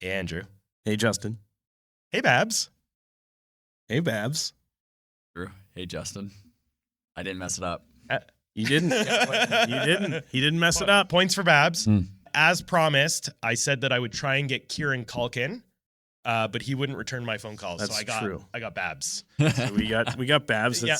Hey, Andrew. Hey, Justin. Hey, Babs. Hey, Babs. Drew. Hey, Justin. I didn't mess it up. You didn't. You didn't. He didn't mess it up. Points for Babs. As promised, I said that I would try and get Kieran Culkin, but he wouldn't return my phone calls. That's so true. I got Babs. So we got Babs. Yeah.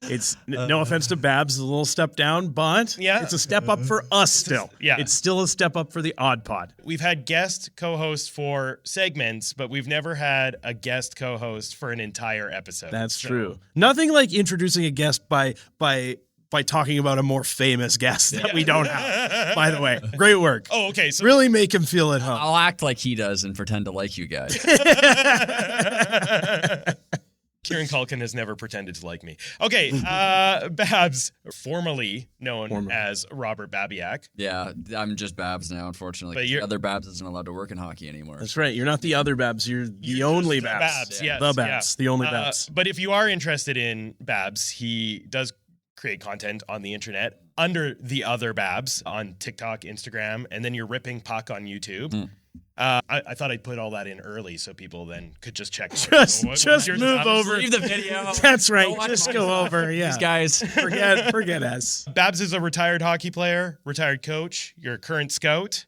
It's no offense to Babs, a little step down, but it's a step up for us still. Yeah. It's still a step up for the AudPod. We've had guest co-hosts for segments, but we've never had a guest co-host for an entire episode. That's true. Nothing like introducing a guest by talking about a more famous guest that we don't have. By the way, great work. Oh, okay. So Really make him feel at home. I'll act like he does and pretend to like you guys. Kieran Culkin has never pretended to like me. Okay, Babs, formerly known as Robert Babiak. Yeah, I'm just Babs now, unfortunately. But 'cause the other Babs isn't allowed to work in hockey anymore. That's right. You're not the other Babs. You're the only Babs. Yes, the Babs. The only Babs. But if you are interested in Babs, he does create content on the internet under the other Babs on TikTok, Instagram, and then you're ripping puck on YouTube. I thought I'd put all that in early so people then could just check. Just move over. Leave the video. That's right. Just go over. Yeah. These guys. Forget us. Babs is a retired hockey player, retired coach. You're a current scout.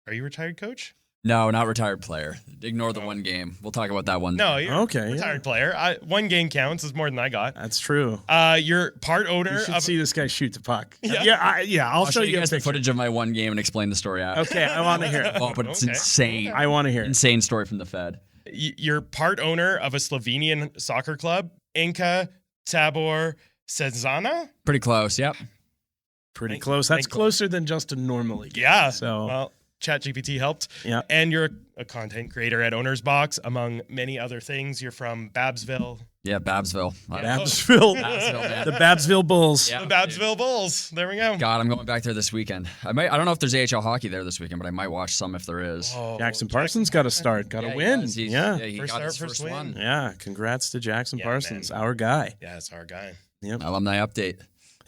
Are you a retired coach? No, not retired player. Ignore the one game. We'll talk about that one. No, you're Okay, a retired player. One game counts. Is more than I got. That's true. You're part owner You should of. see this guy shoot the puck. Yeah. I'll show you you a guys the picture. footage of my one game and explain the story out. Okay, I want to hear it. Oh, but it's Okay. insane. I want to hear it. Insane story from the Fed. You're part owner of a Slovenian soccer club, Inka Tabor Cezana. Pretty close, yep. Pretty Thank- close. That's thank- closer than Justin normally gets. Yeah. So Well, ChatGPT helped. yeah. And you're a content creator at Owner's Box, among many other things. You're from Babsville. Yeah, Babsville. Babsville. Babsville, man. The Babsville Bulls. Yeah, The Babsville Bulls. There we go. God, I'm going back there this weekend. I don't know if there's AHL hockey there this weekend, but I might watch some if there is. Oh, Jackson Parsons got to start. Got to Yeah, he win. does. He First got his start, first first one. win. Yeah. Congrats to Jackson Yeah, Parsons, man. our guy. Yeah, it's our guy. Yep. Alumni update.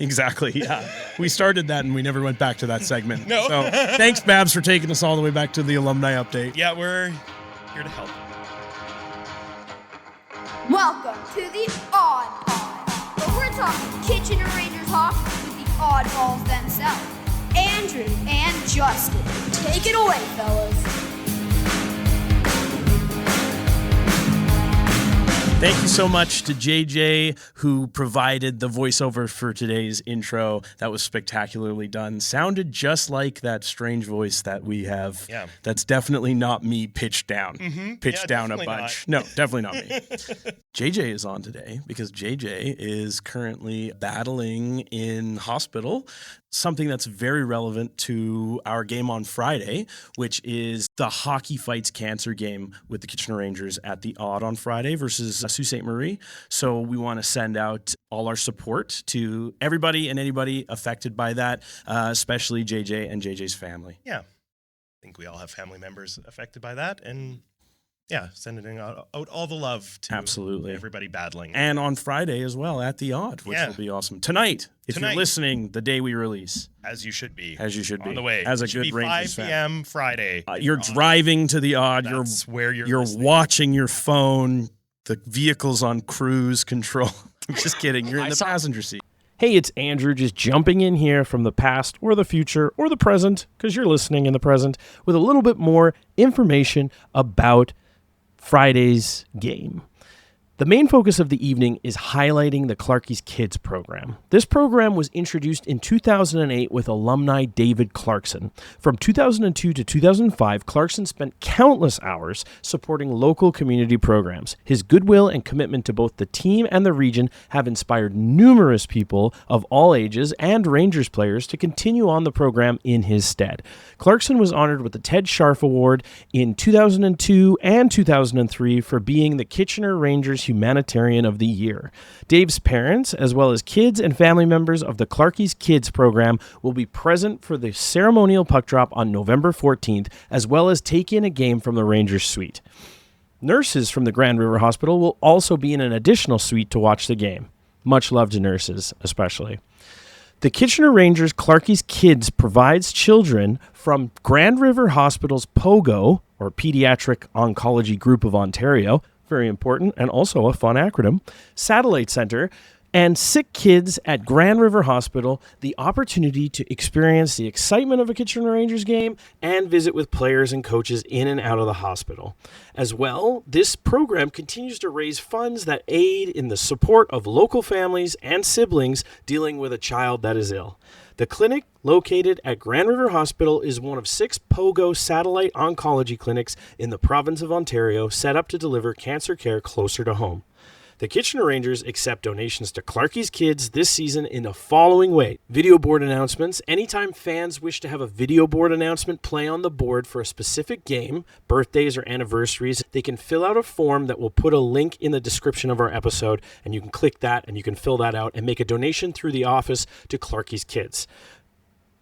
Exactly. Yeah. We started that and we never went back to that segment. No. So thanks, Babs, for taking us all the way back to the alumni update. Yeah, we're here to help. Welcome to the AudPod, where we're talking Kitchener-Rangers hockey with the oddballs themselves, Andrew and Justin. Take it away, fellas. Thank you so much to JJ, who provided the voiceover for today's intro. That was spectacularly done. Sounded just like that strange voice that we have. Yeah. That's definitely not me pitched down. Pitched Yeah, down a definitely bunch. No, definitely not me. JJ is on today because JJ is currently battling in hospital, something that's very relevant to our game on Friday, which is the Hockey Fights Cancer game with the Kitchener Rangers at the Odd on Friday versus Sault Ste. Marie. So we want to send out all our support to everybody and anybody affected by that, especially JJ and JJ's family. Yeah. I think we all have family members affected by that. And yeah, sending out all the love to Absolutely. everybody battling. And on Friday as well at the Odd, which Yeah. will be awesome. Tonight, if Tonight. you're listening, the day we release, As you should be. as you should be. On the way. As a It should good be Rangers 5 fan. p.m. Friday. You're driving to the Odd. That's where You're listening. watching your phone. The vehicle's on cruise control. I'm just kidding. You're in the passenger seat. Hey, it's Andrew just jumping in here from the past or the future or the present, because you're listening in the present, with a little bit more information about Friday's game. The main focus of the evening is highlighting the Clarkies Kids program. This program was introduced in 2008 with alumni David Clarkson. From 2002 to 2005, Clarkson spent countless hours supporting local community programs. His goodwill and commitment to both the team and the region have inspired numerous people of all ages and Rangers players to continue on the program in his stead. Clarkson was honored with the Ted Scharf Award in 2002 and 2003 for being the Kitchener Rangers Humanitarian of the Year. Dave's parents, as well as kids and family members of the Clarkies Kids program, will be present for the ceremonial puck drop on November 14th, as well as take in a game from the Rangers suite. Nurses from the Grand River Hospital will also be in an additional suite to watch the game. Much love to nurses, especially. The Kitchener Rangers Clarkie's Kids provides children from Grand River Hospital's POGO, or Pediatric Oncology Group of Ontario, very important, and also a fun acronym, Satellite Center, and sick kids at Grand River Hospital the opportunity to experience the excitement of a Kitchener Rangers game and visit with players and coaches in and out of the hospital. As well, this program continues to raise funds that aid in the support of local families and siblings dealing with a child that is ill. The clinic, located at Grand River Hospital, is one of 6 POGO satellite oncology clinics in the province of Ontario set up to deliver cancer care closer to home. The Kitchener Rangers accept donations to Clarkie's Kids this season in the following way. Video board announcements. Anytime fans wish to have a video board announcement play on the board for a specific game, birthdays or anniversaries, they can fill out a form that will put a link in the description of our episode, and you can click that and you can fill that out and make a donation through the office to Clarkie's Kids.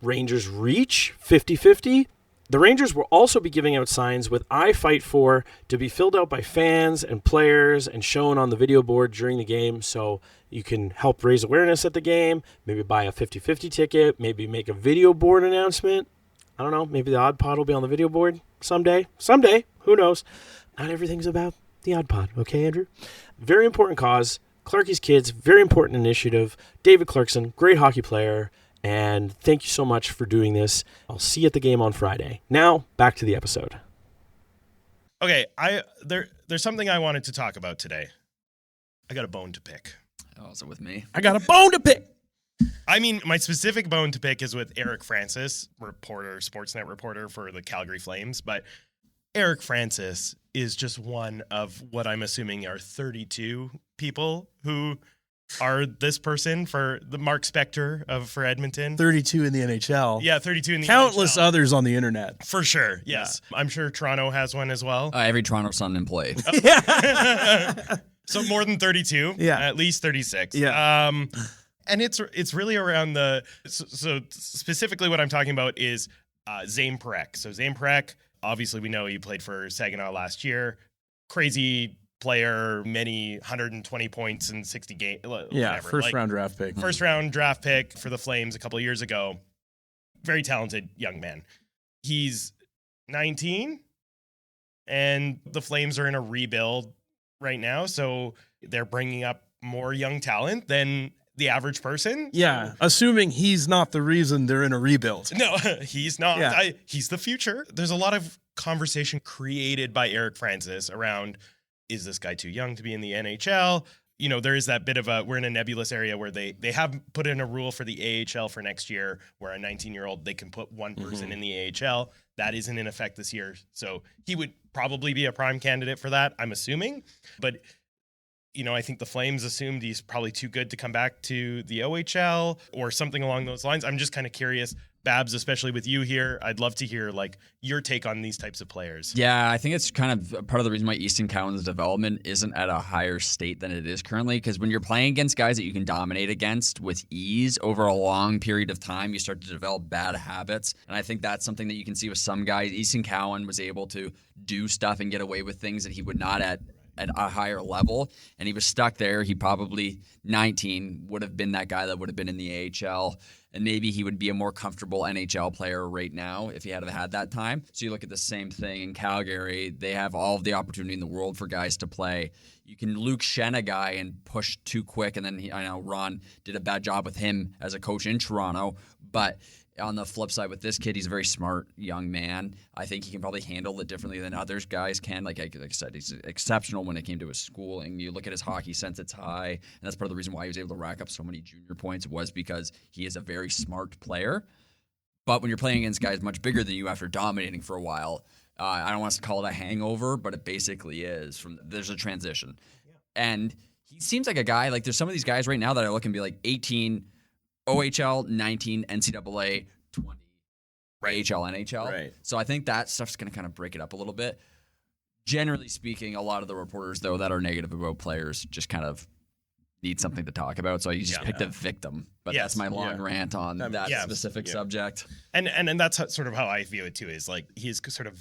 Rangers reach 50-50. The Rangers will also be giving out signs with I Fight For to be filled out by fans and players and shown on the video board during the game, so you can help raise awareness at the game, maybe buy a 50-50 ticket, maybe make a video board announcement. I don't know, maybe the AudPod will be on the video board someday. Someday, who knows? Not everything's about the AudPod, okay, Andrew? Very important cause. Clarkie's Kids, very important initiative. David Clarkson, great hockey player. And thank you so much for doing this. I'll see you at the game on Friday. Now, back to the episode. Okay, there's something I wanted to talk about today. I got a bone to pick. Oh, is it with me? I got a bone to pick. I mean, my specific bone to pick is with Eric Francis, Sportsnet reporter for the Calgary Flames. But Eric Francis is just one of what I'm assuming are 32 people who are this person for the Mark Spector for Edmonton. 32 in the NHL. Yeah, 32 in the Countless NHL. others on the internet. For sure, yes. Yeah. I'm sure Toronto has one as well. Every Toronto Sun employee. So more than 32. Yeah. At least 36. Yeah. And it's really around so specifically what I'm talking about is Zane Parekh. So Zane Parekh, obviously we know he played for Saginaw last year. Crazy player, many 120 points in 60 games. Yeah, first round draft pick. First round draft pick for the Flames a couple of years ago. Very talented young man. He's 19, and the Flames are in a rebuild right now, so they're bringing up more young talent than the average person. Yeah, assuming he's not the reason they're in a rebuild. No, he's not. Yeah. He's the future. There's a lot of conversation created by Eric Francis around, is this guy too young to be in the NHL? You know, there is that bit of we're in a nebulous area where they have put in a rule for the AHL for next year where a 19-year-old, they can put one person in the AHL. That isn't in effect this year. So he would probably be a prime candidate for that, I'm assuming. But, you know, I think the Flames assumed he's probably too good to come back to the OHL or something along those lines. I'm just kind of curious. Babs, especially with you here, I'd love to hear like your take on these types of players. Yeah, I think it's kind of part of the reason why Easton Cowan's development isn't at a higher state than it is currently, because when you're playing against guys that you can dominate against with ease over a long period of time, you start to develop bad habits. And I think that's something that you can see with some guys. Easton Cowan was able to do stuff and get away with things that he would not at a higher level, and he was stuck there. He probably 19 would have been that guy that would have been in the AHL, and maybe he would be a more comfortable NHL player right now if he had had that time. So you look at the same thing in Calgary. They have all of the opportunity in the world for guys to play. You can Luke Shen a guy and push too quick, and then I know Ron did a bad job with him as a coach in Toronto, but on the flip side with this kid, he's a very smart young man. I think he can probably handle it differently than others guys can. Like I said, he's exceptional when it came to his schooling. You look at his hockey sense, it's high. And that's part of the reason why he was able to rack up so many junior points was because he is a very smart player. But when you're playing against guys much bigger than you after dominating for a while, I don't want us to call it a hangover, but it basically is. There's a transition. Yeah. And he seems like a guy, like there's some of these guys right now that I look and be like 18 OHL, 19, NCAA, 20, AHL, NHL. Right. So I think that stuff's going to kind of break it up a little bit. Generally speaking, a lot of the reporters, though, that are negative about players just kind of need something to talk about. So you just picked a victim. But that's my long rant on that specific subject. And that's sort of how I view it, too, is like he's sort of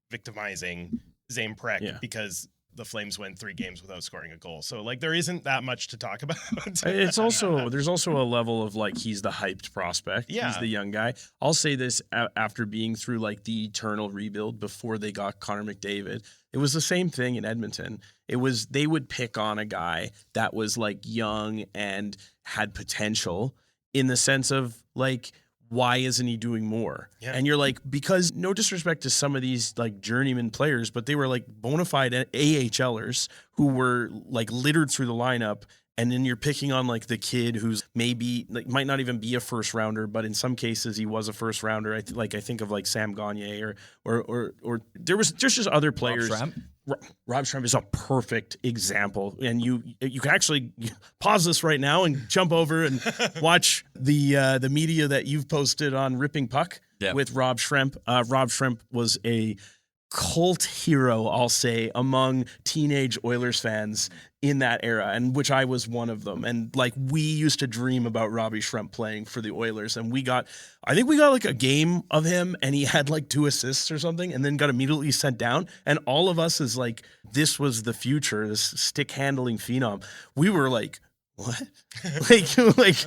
victimizing Zane Parekh because the Flames went 3 games without scoring a goal. So like there isn't that much to talk about. It's also there's also a level of like he's the hyped prospect. Yeah. He's the young guy. I'll say this after being through like the eternal rebuild before they got Connor McDavid. It was the same thing in Edmonton. It was they would pick on a guy that was like young and had potential in the sense of like, why isn't he doing more? Yeah. And you're like, because no disrespect to some of these like journeyman players, but they were like bona fide AHLers who were like littered through the lineup. And then you're picking on like the kid who's maybe like might not even be a first rounder, but in some cases he was a first rounder. I think of like Sam Gagner or there's just other players. Rob Schremp is a perfect example, and you can actually pause this right now and jump over and watch the media that you've posted on Ripping Puck with Rob Schremp. Rob Schremp was a cult hero, I'll say, among teenage Oilers fans in that era, and which I was one of them. And like we used to dream about Robbie Schremp playing for the Oilers, and I think we got like a game of him, and he had like 2 assists or something, and then got immediately sent down. And all of us is like, this was the future, this stick handling phenom. We were like, what? like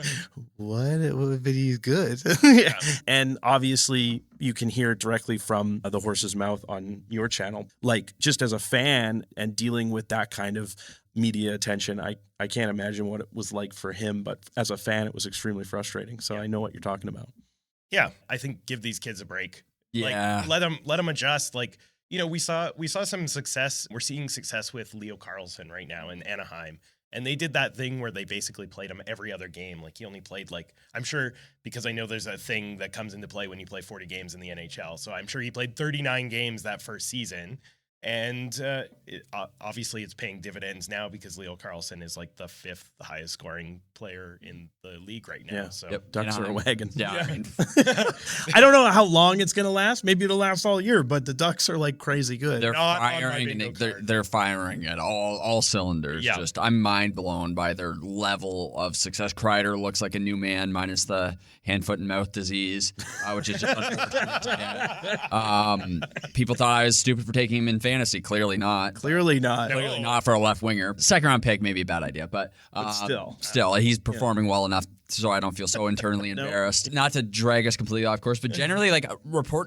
what? But he's good. Yeah. And obviously you can hear it directly from the horse's mouth on your channel. Like just as a fan and dealing with that kind of media attention, I can't imagine what it was like for him, but as a fan, it was extremely frustrating. So I know what you're talking about. Yeah, I think give these kids a break. Yeah. Like, let them adjust. Like, you know, we saw some success. We're seeing success with Leo Carlsson right now in Anaheim. And they did that thing where they basically played him every other game. Like he only played I'm sure, because I know there's a thing that comes into play when you play 40 games in the NHL. So I'm sure he played 39 games that first season. And obviously it's paying dividends now because Leo Carlsson is like the 5th highest scoring player in the league right now. Yeah. So Ducks are a wagon. Yeah. I mean, I don't know how long it's going to last. Maybe it'll last all year, but the Ducks are like crazy good. they're Not on my firing, bingo and card. they're firing at all cylinders. Yeah. Just I'm mind blown by their level of success. Kreider looks like a new man, minus the hand, foot, and mouth disease, which is just unfortunate to get. People thought I was stupid for taking him in fantasy. Clearly not. Clearly not. Clearly not for a left winger. Second round pick may be a bad idea, but still, he's performing well enough so I don't feel so internally embarrassed. Not to drag us completely off course, but generally, like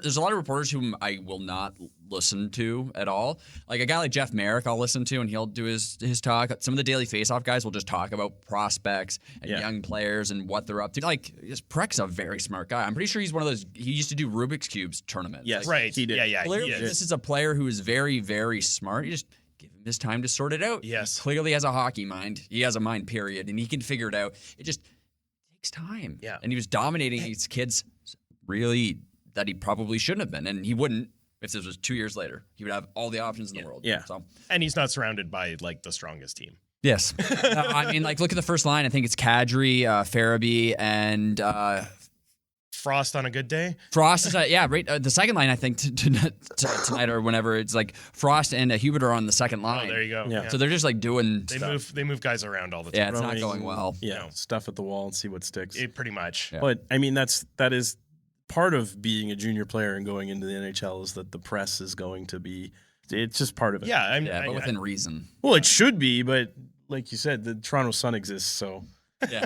there's a lot of reporters whom I will not listen to at all. Like a guy like Jeff Merrick, I'll listen to, and he'll do his talk. Some of the Daily Faceoff guys will just talk about prospects and young players and what they're up to. Like Preck's a very smart guy. I'm pretty sure he's one of those. He used to do Rubik's Cubes tournaments. Yes, Like, right. he did. Yeah. clearly, this is a player who is very, very smart. You just give him his time to sort it out. Yes. He clearly has a hockey mind. He has a mind, period, and he can figure it out. It just takes time. Yeah. And he was dominating these kids really that he probably shouldn't have been, and he wouldn't if this was 2 years later. He would have all the options in the world. Yeah. So And he's not surrounded by like the strongest team. yes. I mean, like look at the first line. I think it's Kadri, Farabee, and Frost on a good day. Frost is right. The second line, I think, tonight or whenever, it's like Frost and Hubert are on the second line. Oh, there you go. Yeah. So they're just like doing They stuff. move guys around all the time. Yeah, it's not Throwing- going well. Yeah, No. stuff at the wall and see what sticks. Pretty much. Yeah. But I mean, that is part of being a junior player and going into the NHL is that the press is going to be. It's just part of it. Yeah, But within reason. Well, it should be, but like you said, the Toronto Sun exists, so Yeah.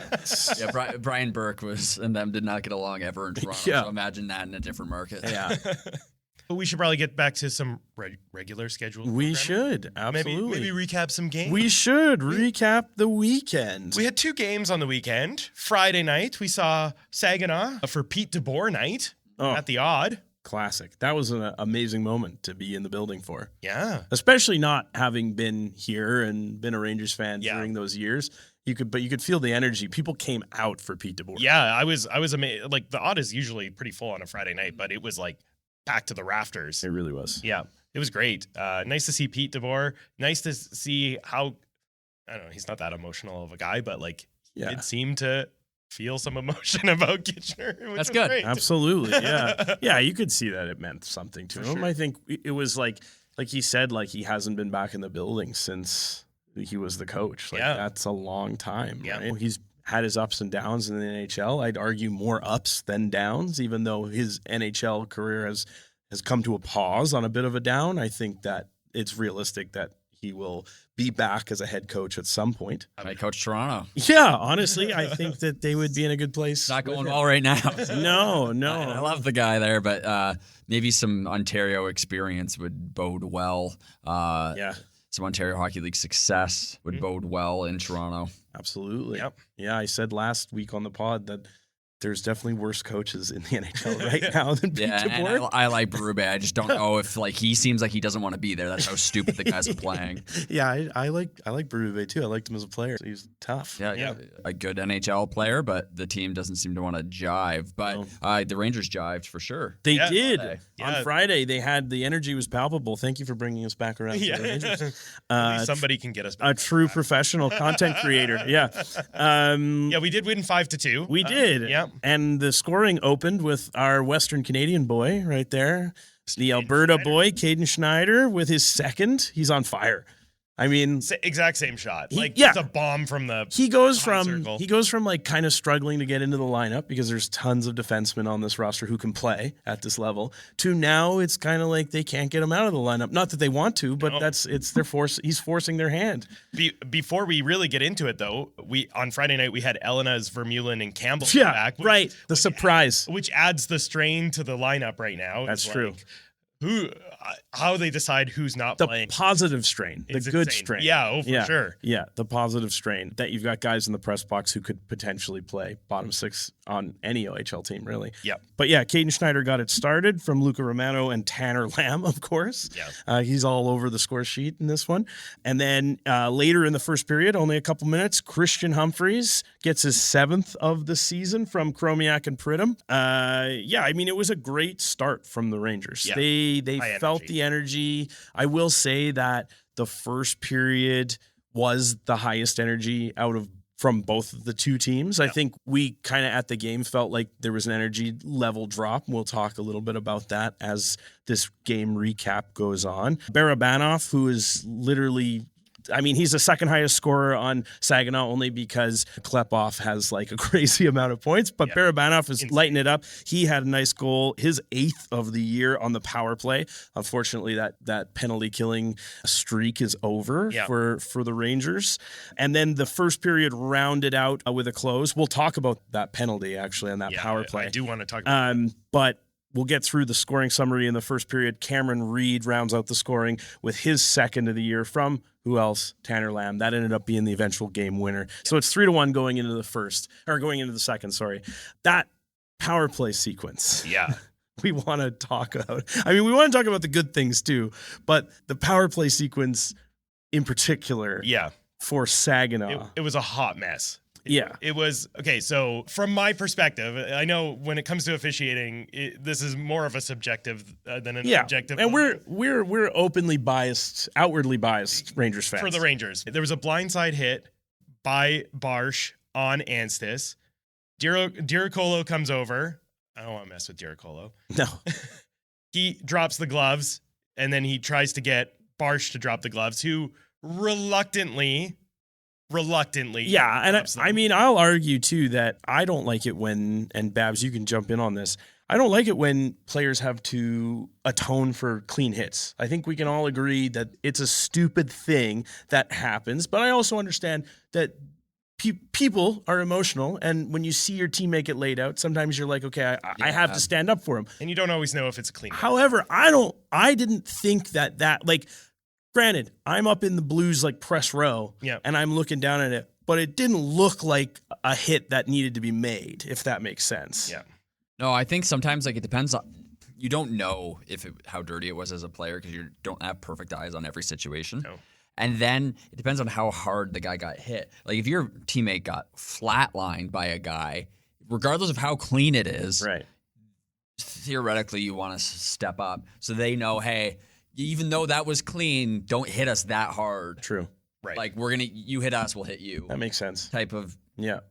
Brian Burke and them did not get along ever in Toronto. Yeah. So imagine that in a different market. yeah, But we should probably get back to some regular scheduled. we programming. should absolutely. Maybe recap some games. We should recap the weekend. We had 2 games on the weekend. Friday night, we saw Saginaw for Pete DeBoer night at the Odd. Classic. That was an amazing moment to be in the building for. Yeah. Especially not having been here and been a Rangers fan during those years. You could feel the energy. People came out for Pete DeBoer. Yeah, I was amazed. Like the Odd is usually pretty full on a Friday night, but it was like packed to the rafters. It really was. Yeah, it was great. Nice to see Pete DeBoer. Nice to see how, I don't know, he's not that emotional of a guy, but like he did seem to feel some emotion about Kitchener. Which That's was good. Great. Absolutely. Yeah. Yeah, you could see that it meant something to For him. sure. I think it was like he said, like he hasn't been back in the building since he was the coach. Like that's a long time. Yeah. Right? He's had his ups and downs in the NHL. I'd argue more ups than downs, even though his NHL career has come to a pause on a bit of a down. I think that it's realistic that he will be back as a head coach at some point. I might coach Toronto. Yeah, honestly, I think that they would be in a good place. It's not going well right now. No. I love the guy there, but maybe some Ontario experience would bode well. Yeah. Some Ontario Hockey League success would bode well in Toronto. Absolutely. Yep. Yeah, I said last week on the pod that there's definitely worse coaches in the NHL right now than Pete Yeah, and DeBoer. I like Berube. I just don't know if he seems like he doesn't want to be there. That's how stupid the guy's playing. Yeah, I like Berube too. I liked him as a player. He's tough. Yeah, a good NHL player, but the team doesn't seem to want to jive. But the Rangers jived for sure. They Yeah, did. Friday. On Yeah. Friday, they had the energy was palpable. Thank you for bringing us back around to the Rangers. At least somebody can get us back. A true professional content creator. Yeah. Yeah, we did win 5-2. We did. Yeah. And the scoring opened with our Western Canadian boy right there. The Alberta boy, Caden Schneider, with his second. He's on fire. I mean, Exact same shot. yeah. It's a bomb from the. he goes high from circle. like kind of struggling to get into the lineup because there's tons of defensemen on this roster who can play at this level to now it's kind of like they can't get him out of the lineup. Not that they want to, but No. it's their force. He's forcing their hand. Before we really get into it, though, on Friday night we had Elena's, Vermeulen, and Campbell Yeah, back. right. The surprise. Which adds the strain to the lineup right now. That's It's true. How they decide who's not The playing. positive strain, the It's good insane. strain. Yeah, for sure. Yeah, the positive strain that you've got guys in the press box who could potentially play bottom six on any OHL team, really. Yep. But yeah, Caden Schneider got it started from Luca Romano and Tanner Lamb, of course. Yeah. He's all over the score sheet in this one. And then later in the first period, only a couple minutes, Christian Humphreys gets his 7th of the season from Chromiak and Pridham. Yeah, I mean, it was a great start from the Rangers. Yeah. They High felt energy. the energy. I will say that the first period was the highest energy from both of the two teams. I think we kind of at the game felt like there was an energy level drop. We'll talk a little bit about that as this game recap goes on. Barabanov, who is literally, I mean, he's the second highest scorer on Saginaw only because Klepov has like a crazy amount of points, but Barabanov is lighting it up. He had a nice goal, his 8th of the year on the power play. Unfortunately, that penalty killing streak is over for the Rangers. And then the first period rounded out with a close. We'll talk about that penalty actually on that power play. I do want to talk about But we'll get through the scoring summary in the first period. Cameron Reed rounds out the scoring with his 2nd of the year from who else? Tanner Lamb. That ended up being the eventual game winner. So it's 3-1 going into the second, sorry. That power play sequence. Yeah. We want to talk about. I mean, we want to talk about the good things too, but the power play sequence in particular for Saginaw. It was a hot mess. Yeah. It was, okay, so from my perspective, I know when it comes to officiating, this is more of a subjective than an objective. And we're openly biased, outwardly biased Rangers fans. For the Rangers. There was a blindside hit by Barsh on Anstis. Diricolo comes over. I don't want to mess with Diricolo. No. He drops the gloves, and then he tries to get Barsh to drop the gloves, who reluctantly. Yeah, and I mean, I'll argue too that I don't like it when, and Babs, you can jump in on this. I don't like it when players have to atone for clean hits. I think we can all agree that it's a stupid thing that happens, but I also understand that people are emotional, and when you see your teammate get laid out, sometimes you're like, okay, I have to stand up for him. And you don't always know if it's a clean hit. However, I didn't think that like, granted, I'm up in the Blues like press row, and I'm looking down at it, but it didn't look like a hit that needed to be made, if that makes sense. Yeah. No, I think sometimes like it depends on. You don't know how dirty it was as a player because you don't have perfect eyes on every situation. No. And then it depends on how hard the guy got hit. Like if your teammate got flatlined by a guy, regardless of how clean it is, right? Theoretically, you want to step up so they know, hey, even though that was clean, don't hit us that hard. True. Right. Like you hit us, we'll hit you. That makes sense. Type of tit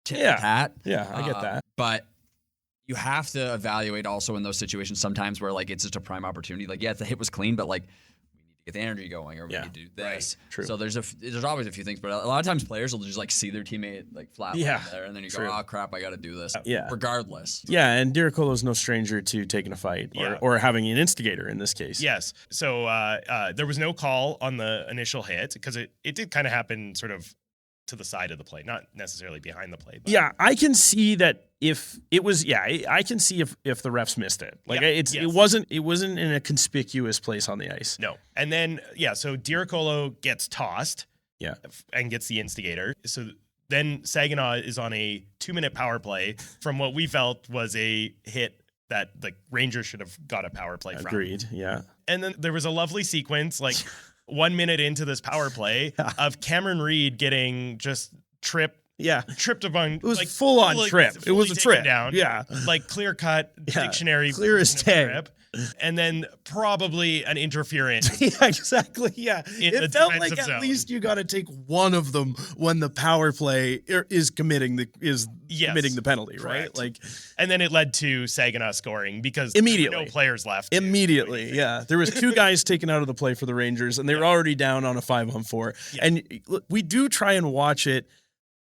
for tat. Yeah, I get that. But you have to evaluate also in those situations sometimes where like it's just a prime opportunity. Like, yeah, the hit was clean, but like we need to get the energy going, or we need to do this. True. So there's always a few things, but a lot of times players will just like see their teammate like flat there, and then you go, oh crap, I got to do this. Regardless. Yeah, and Diricolo's no stranger to taking a fight or having an instigator in this case. Yes. So there was no call on the initial hit because it did kind of happen sort of to the side of the play, not necessarily behind the play. But. Yeah, I can see that if it was, I can see if the refs missed it. Like it wasn't in a conspicuous place on the ice. No. And then, so Diricolo gets tossed and gets the instigator. So then Saginaw is on a 2-minute power play from what we felt was a hit that the Rangers should have got a power play from. Agreed, yeah. And then there was a lovely sequence, like 1 minute into this power play of Cameron Reed getting just tripped upon. It was full on trip. It was a trip. Down. Yeah. Like clear cut dictionary. Clear as day. Trip. And then probably an interference. Yeah, exactly. Yeah. It felt like at least you got to take one of them when the power play is committing the penalty, correct. Right? Like, and then it led to Saginaw scoring because immediately there were no players left. Immediately, yeah. There was 2 guys taken out of the play for the Rangers, and they were already down on a 5-on-4. Yeah. And we do try and watch it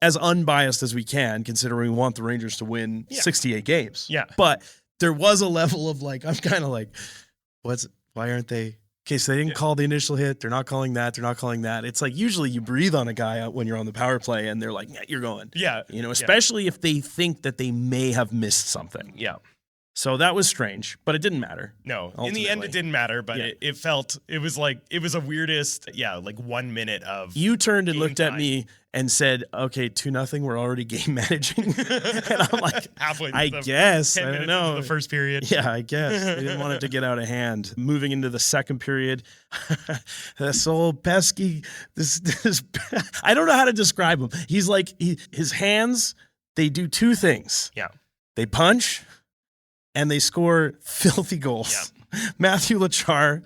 as unbiased as we can, considering we want the Rangers to win 68 games. Yeah. But there was a level of like, I'm kind of like, why aren't they? Okay, so they didn't call the initial hit. They're not calling that. They're not calling that. It's like usually you breathe on a guy out when you're on the power play and they're like, yeah, you're going. Yeah. Especially if they think that they may have missed something. Yeah. So that was strange, but it didn't matter. No, ultimately. In the end, it didn't matter, but it was a weirdest, like 1 minute of. You turned and looked at me and said, okay, 2-0, we're already game managing. And I'm like, I guess. 10 I don't minutes know. into the first period. Yeah, I guess. They didn't want it to get out of hand. Moving into the second period, this old pesky, this I don't know how to describe him. He's like, his hands, they do 2 things. Yeah. They punch. And they score filthy goals. Yeah. Matthew Lachar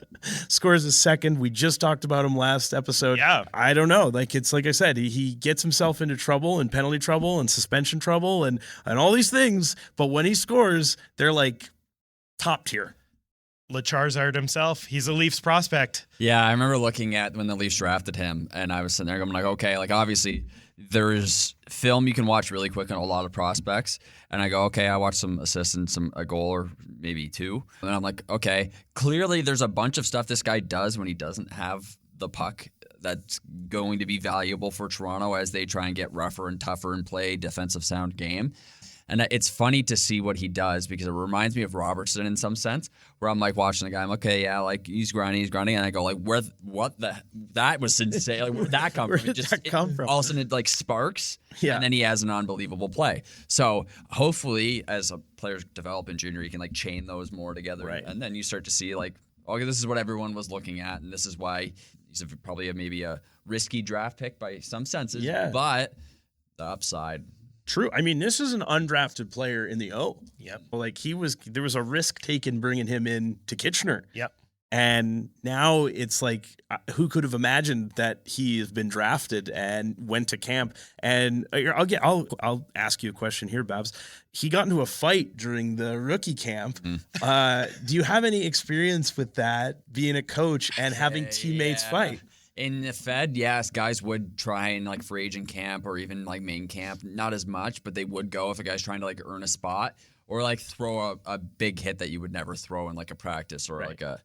scores his second. We just talked about him last episode. Yeah. I don't know. Like I said, he gets himself into trouble and penalty trouble and suspension trouble and all these things. But when he scores, they're like top tier. LaCharzard himself, he's a Leafs prospect. Yeah, I remember looking at when the Leafs drafted him, and I was sitting there going like, okay, like obviously there's film you can watch really quick on a lot of prospects, and I go, okay, I watched some assists and a goal or maybe 2, and I'm like, okay, clearly there's a bunch of stuff this guy does when he doesn't have the puck that's going to be valuable for Toronto as they try and get rougher and tougher and play defensive sound game. And it's funny to see what he does because it reminds me of Robertson in some sense, where I'm like watching the guy, I'm okay, yeah, like he's grinding, and I go like, that was insane. Like, where'd that come from? All of a sudden it like sparks, and then he has an unbelievable play. So hopefully, as a players develop in junior, you can like chain those more together, and then you start to see like, okay, this is what everyone was looking at, and this is why he's probably maybe a risky draft pick by some senses, but the upside. True. I mean, this is an undrafted player in the O. Yep. Like there was a risk taken bringing him in to Kitchener. Yep. And now it's like, who could have imagined that he has been drafted and went to camp? And I'll ask you a question here, Babs. He got into a fight during the rookie camp. Do you have any experience with that, being a coach and having teammates fight? In the Fed, yes, guys would try and like free agent camp or even like main camp. Not as much, but they would go if a guy's trying to like earn a spot or like throw a big hit that you would never throw in like a practice or like a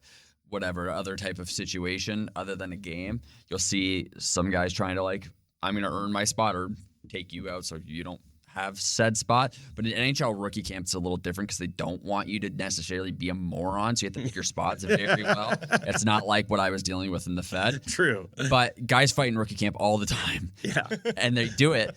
whatever other type of situation other than a game. You'll see some guys trying to like, I'm going to earn my spot or take you out so you don't have said spot. But in NHL rookie camp, it's a little different because they don't want you to necessarily be a moron. So you have to pick your spots very well. It's not like what I was dealing with in the Fed. True. But guys fight in rookie camp all the time. Yeah. And they do it.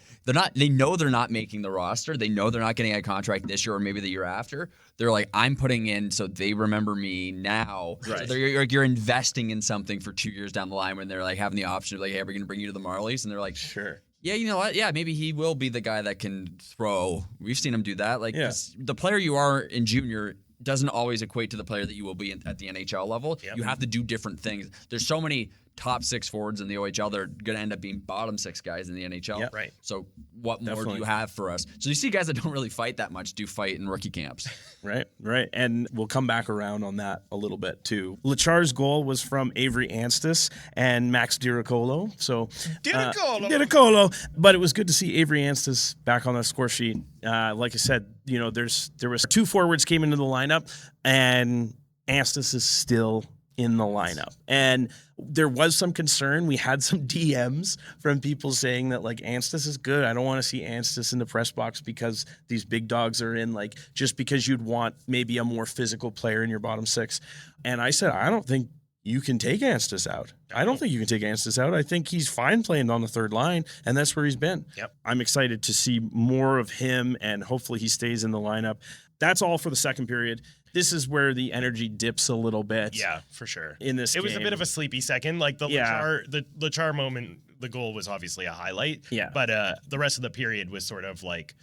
They know they're not making the roster. They know they're not getting a contract this year or maybe the year after. They're like, I'm putting in so they remember me now. Right. So you're investing in something for 2 years down the line when they're like having the option of like, hey, we're going to bring you to the Marlies. And they're like, sure. Yeah, you know what? Yeah, maybe he will be the guy that can throw. We've seen him do that. Like the player you are in junior doesn't always equate to the player that you will be at the NHL level. Yep. You have to do different things. There's so many top 6 forwards in the OHL. They're going to end up being bottom 6 guys in the NHL. Yep. Right. So what more Definitely. do you have for us? So you see guys that don't really fight that much do fight in rookie camps. Right. And we'll come back around on that a little bit too. Lachar's goal was from Avery Anstis and Max Diricolo. So Diricolo. But it was good to see Avery Anstis back on the score sheet. Like I said, there was 2 forwards came into the lineup, and Anstis is still in the lineup. And there was some concern. We had some DMs from people saying that like Anstis is good. I don't want to see Anstis in the press box because these big dogs are in, like, just because you'd want maybe a more physical player in your bottom 6. And I said, I don't think you can take Anstis out. I don't think you can take Anstis out. I think he's fine playing on the third line, and that's where he's been. Yep. I'm excited to see more of him, and hopefully he stays in the lineup. That's all for the second period. This is where the energy dips a little bit. Yeah, for sure. In this It was a game. bit of a sleepy second. Like the Yeah. Lachar moment, the goal was obviously a highlight. Yeah. But the rest of the period was sort of like,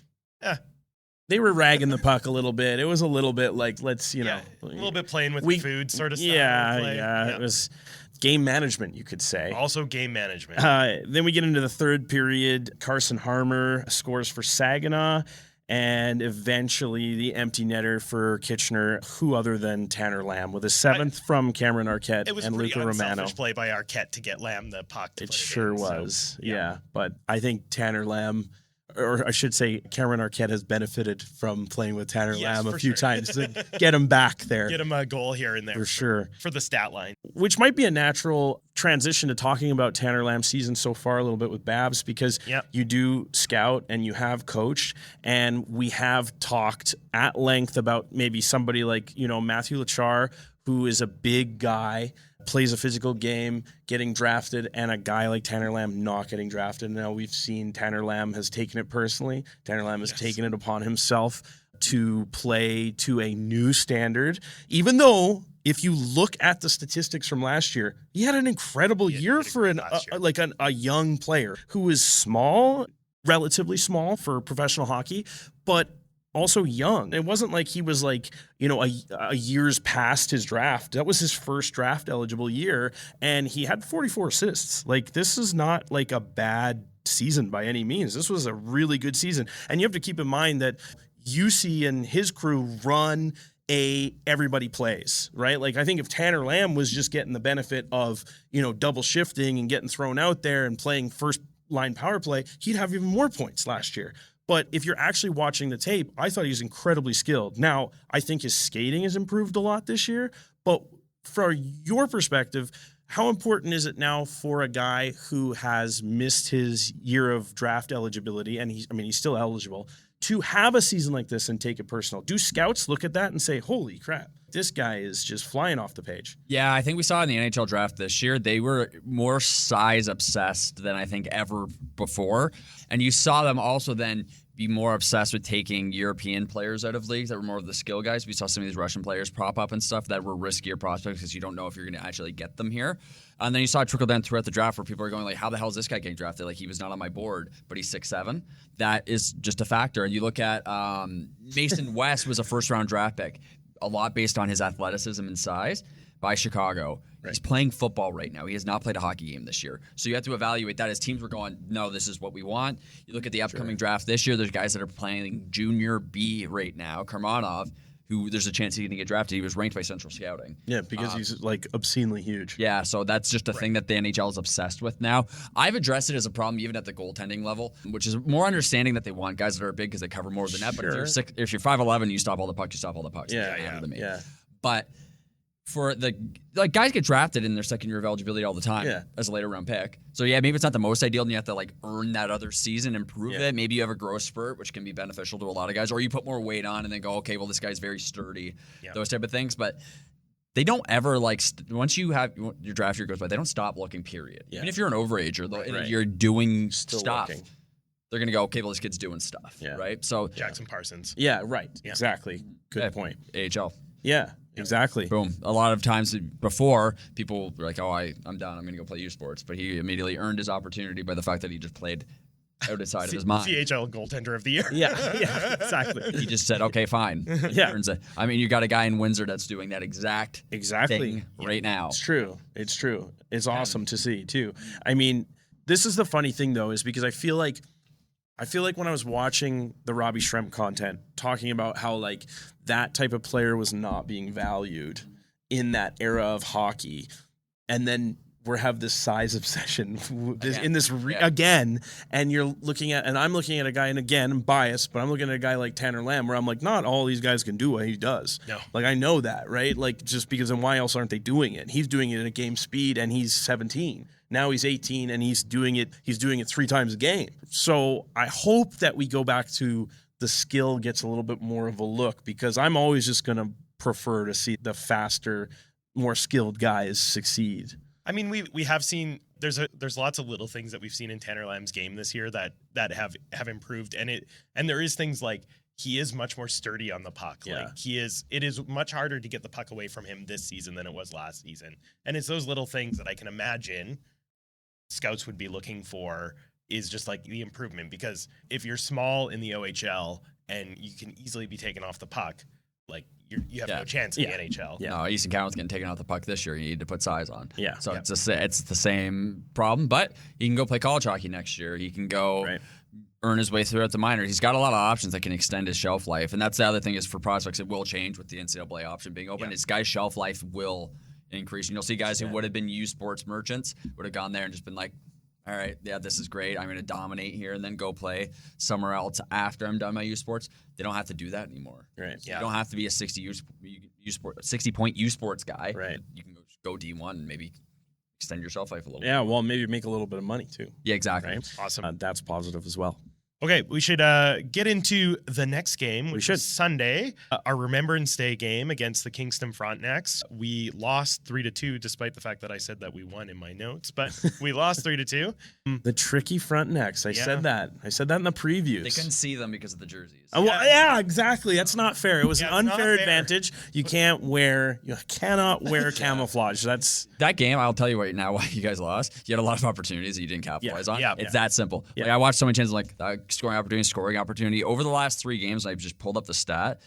They were ragging the puck a little bit. It was a little bit like, let's, a little bit playing with We- food sort of style. Yeah, of play. yeah. It was game management, you could say. Also game management. Then we get into the third period. Carson Harmer scores for Saginaw, and eventually the empty netter for Kitchener, who other than Tanner Lamb, with a 7th from Cameron Arquette It was and a pretty Luca unselfish Romano. play by Arquette to get Lamb the puck. To It put sure in, so, was, yeah. But I think Tanner Lamb, or I should say Cameron Arquette, has benefited from playing with Tanner Yes, Lamb a for few sure. times to get him back there. Get him a goal here and there For sure. for the stat line. Which might be a natural transition to talking about Tanner Lamb's season so far a little bit with Babs, because Yep. you do scout and you have coached, and we have talked at length about maybe somebody like, Matthew Lachar, who is a big guy, plays a physical game, getting drafted, and a guy like Tanner Lamb not getting drafted. Now we've seen Tanner Lamb has taken it personally. Tanner Lamb has taken it upon himself to play to a new standard, even though if you look at the statistics from last year, he had an incredible year for a young player who is small, relatively small for professional hockey, but also young. It wasn't like he was like, a years past his draft. That was his first draft eligible year, and he had 44 assists. Like, this is not like a bad season by any means. This was a really good season. And you have to keep in mind that UC and his crew run everybody plays, right? Like, I think if Tanner Lamb was just getting the benefit of, double shifting and getting thrown out there and playing first line power play, he'd have even more points last year. But if you're actually watching the tape, I thought he was incredibly skilled. Now, I think his skating has improved a lot this year, but from your perspective, how important is it now for a guy who has missed his year of draft eligibility, and he's still eligible, to have a season like this and take it personal? Do scouts look at that and say, holy crap, this guy is just flying off the page? Yeah, I think we saw in the NHL draft this year, they were more size obsessed than I think ever before. And you saw them also then be more obsessed with taking European players out of leagues that were more of the skill guys. We saw some of these Russian players prop up and stuff that were riskier prospects because you don't know if you're going to actually get them here. And then you saw it trickle down throughout the draft where people are going like, how the hell is this guy getting drafted? Like, he was not on my board, but he's 6'7". That is just a factor. And you look at Mason West was a first-round draft pick, a lot based on his athleticism and size by Chicago. Right. He's playing football right now. He has not played a hockey game this year. So you have to evaluate that as teams were going, no, this is what we want. You look at the upcoming draft this year, there's guys that are playing junior B right now. Karmanov, who there's a chance he's going to get drafted. He was ranked by Central Scouting. Yeah, because he's like obscenely huge. Yeah, so that's just a thing that the NHL is obsessed with now. I've addressed it as a problem even at the goaltending level, which is more understanding that they want guys that are big because they cover more of the net. But if you're 5'11", you stop all the pucks, you stop all the pucks. Yeah. But for guys get drafted in their second year of eligibility all the time as a later round pick. So maybe it's not the most ideal, and you have to earn that other season and prove it. Maybe you have a growth spurt, which can be beneficial to a lot of guys, or you put more weight on and then go, okay, well, this guy's very sturdy. Those type of things, but they don't ever once you have your draft year goes by, they don't stop looking. Period. Even if you're an overager, you're doing Still stuff. looking. They're gonna go, okay, well, this kid's doing stuff, right? So Jackson Parsons. Yeah, right. Exactly. Good point. AHL. Yeah, exactly. Boom. A lot of times before, people were like, oh, I'm down. I'm going to go play U Sports. But he immediately earned his opportunity by the fact that he just played outside of his mind. CHL goaltender of the year. Yeah, exactly. He just said, "Okay, fine." Yeah. I mean, you got a guy in Windsor that's doing that exact thing right now. It's true. It's awesome to see too. I mean, this is the funny thing though, is because I feel like when I was watching the Robbie Schremp content, talking about how like that type of player was not being valued in that era of hockey, and then we have this size obsession again, and you're looking at, and I'm looking at a guy, and again, I'm biased, but I'm looking at a guy like Tanner Lamb, where I'm like, not all these guys can do what he does. No. Like, I know that, right? Like, just because, and why else aren't they doing it? He's doing it at game speed, and he's 17. Now he's 18, and he's doing it 3 times a game. So I hope that we go back to the skill gets a little bit more of a look, because I'm always just going to prefer to see the faster, more skilled guys succeed. I mean, we have seen there's lots of little things that we've seen in Tanner Lamb's game this year that have improved, and there is things like he is much more sturdy on the puck. Yeah. Like it is much harder to get the puck away from him this season than it was last season. And it's those little things that I can imagine scouts would be looking for, is just like the improvement, because if you're small in the OHL and you can easily be taken off the puck, like you have no chance in the NHL. Yeah. No, Easton Cowan's getting taken off the puck this year. You need to put size on. Yeah. So it's the same problem, but he can go play college hockey next year. He can go earn his way throughout the minors. He's got a lot of options that can extend his shelf life. And that's the other thing, is for prospects, it will change with the NCAA option being open. This guy's shelf life will increase. And you'll see guys who would have been U Sports merchants would have gone there and just been like, all right, yeah, this is great. I'm going to dominate here and then go play somewhere else after I'm done my U Sports. They don't have to do that anymore. Right. You don't have to be a 60-point U Sports guy. Right. You can go D1 and maybe extend your shelf life a little bit. Yeah, well, maybe make a little bit of money too. Yeah, exactly. Right? Awesome. That's positive as well. Okay, we should get into the next game, which is Sunday, our Remembrance Day game against the Kingston Frontenacs. We lost 3-2, despite the fact that I said that we won in my notes, but we lost 3-2. The tricky Frontenacs. I said that in the previews. They couldn't see them because of the jerseys. Yeah, exactly. That's not fair. It was an unfair advantage. You cannot wear camouflage. That game, I'll tell you right now why you guys lost. You had a lot of opopportunities that you didn't capitalize on. It's that simple. Yeah. Like, I watched so many chances, like scoring opportunity. Over the last 3 games, I've just pulled up the stat.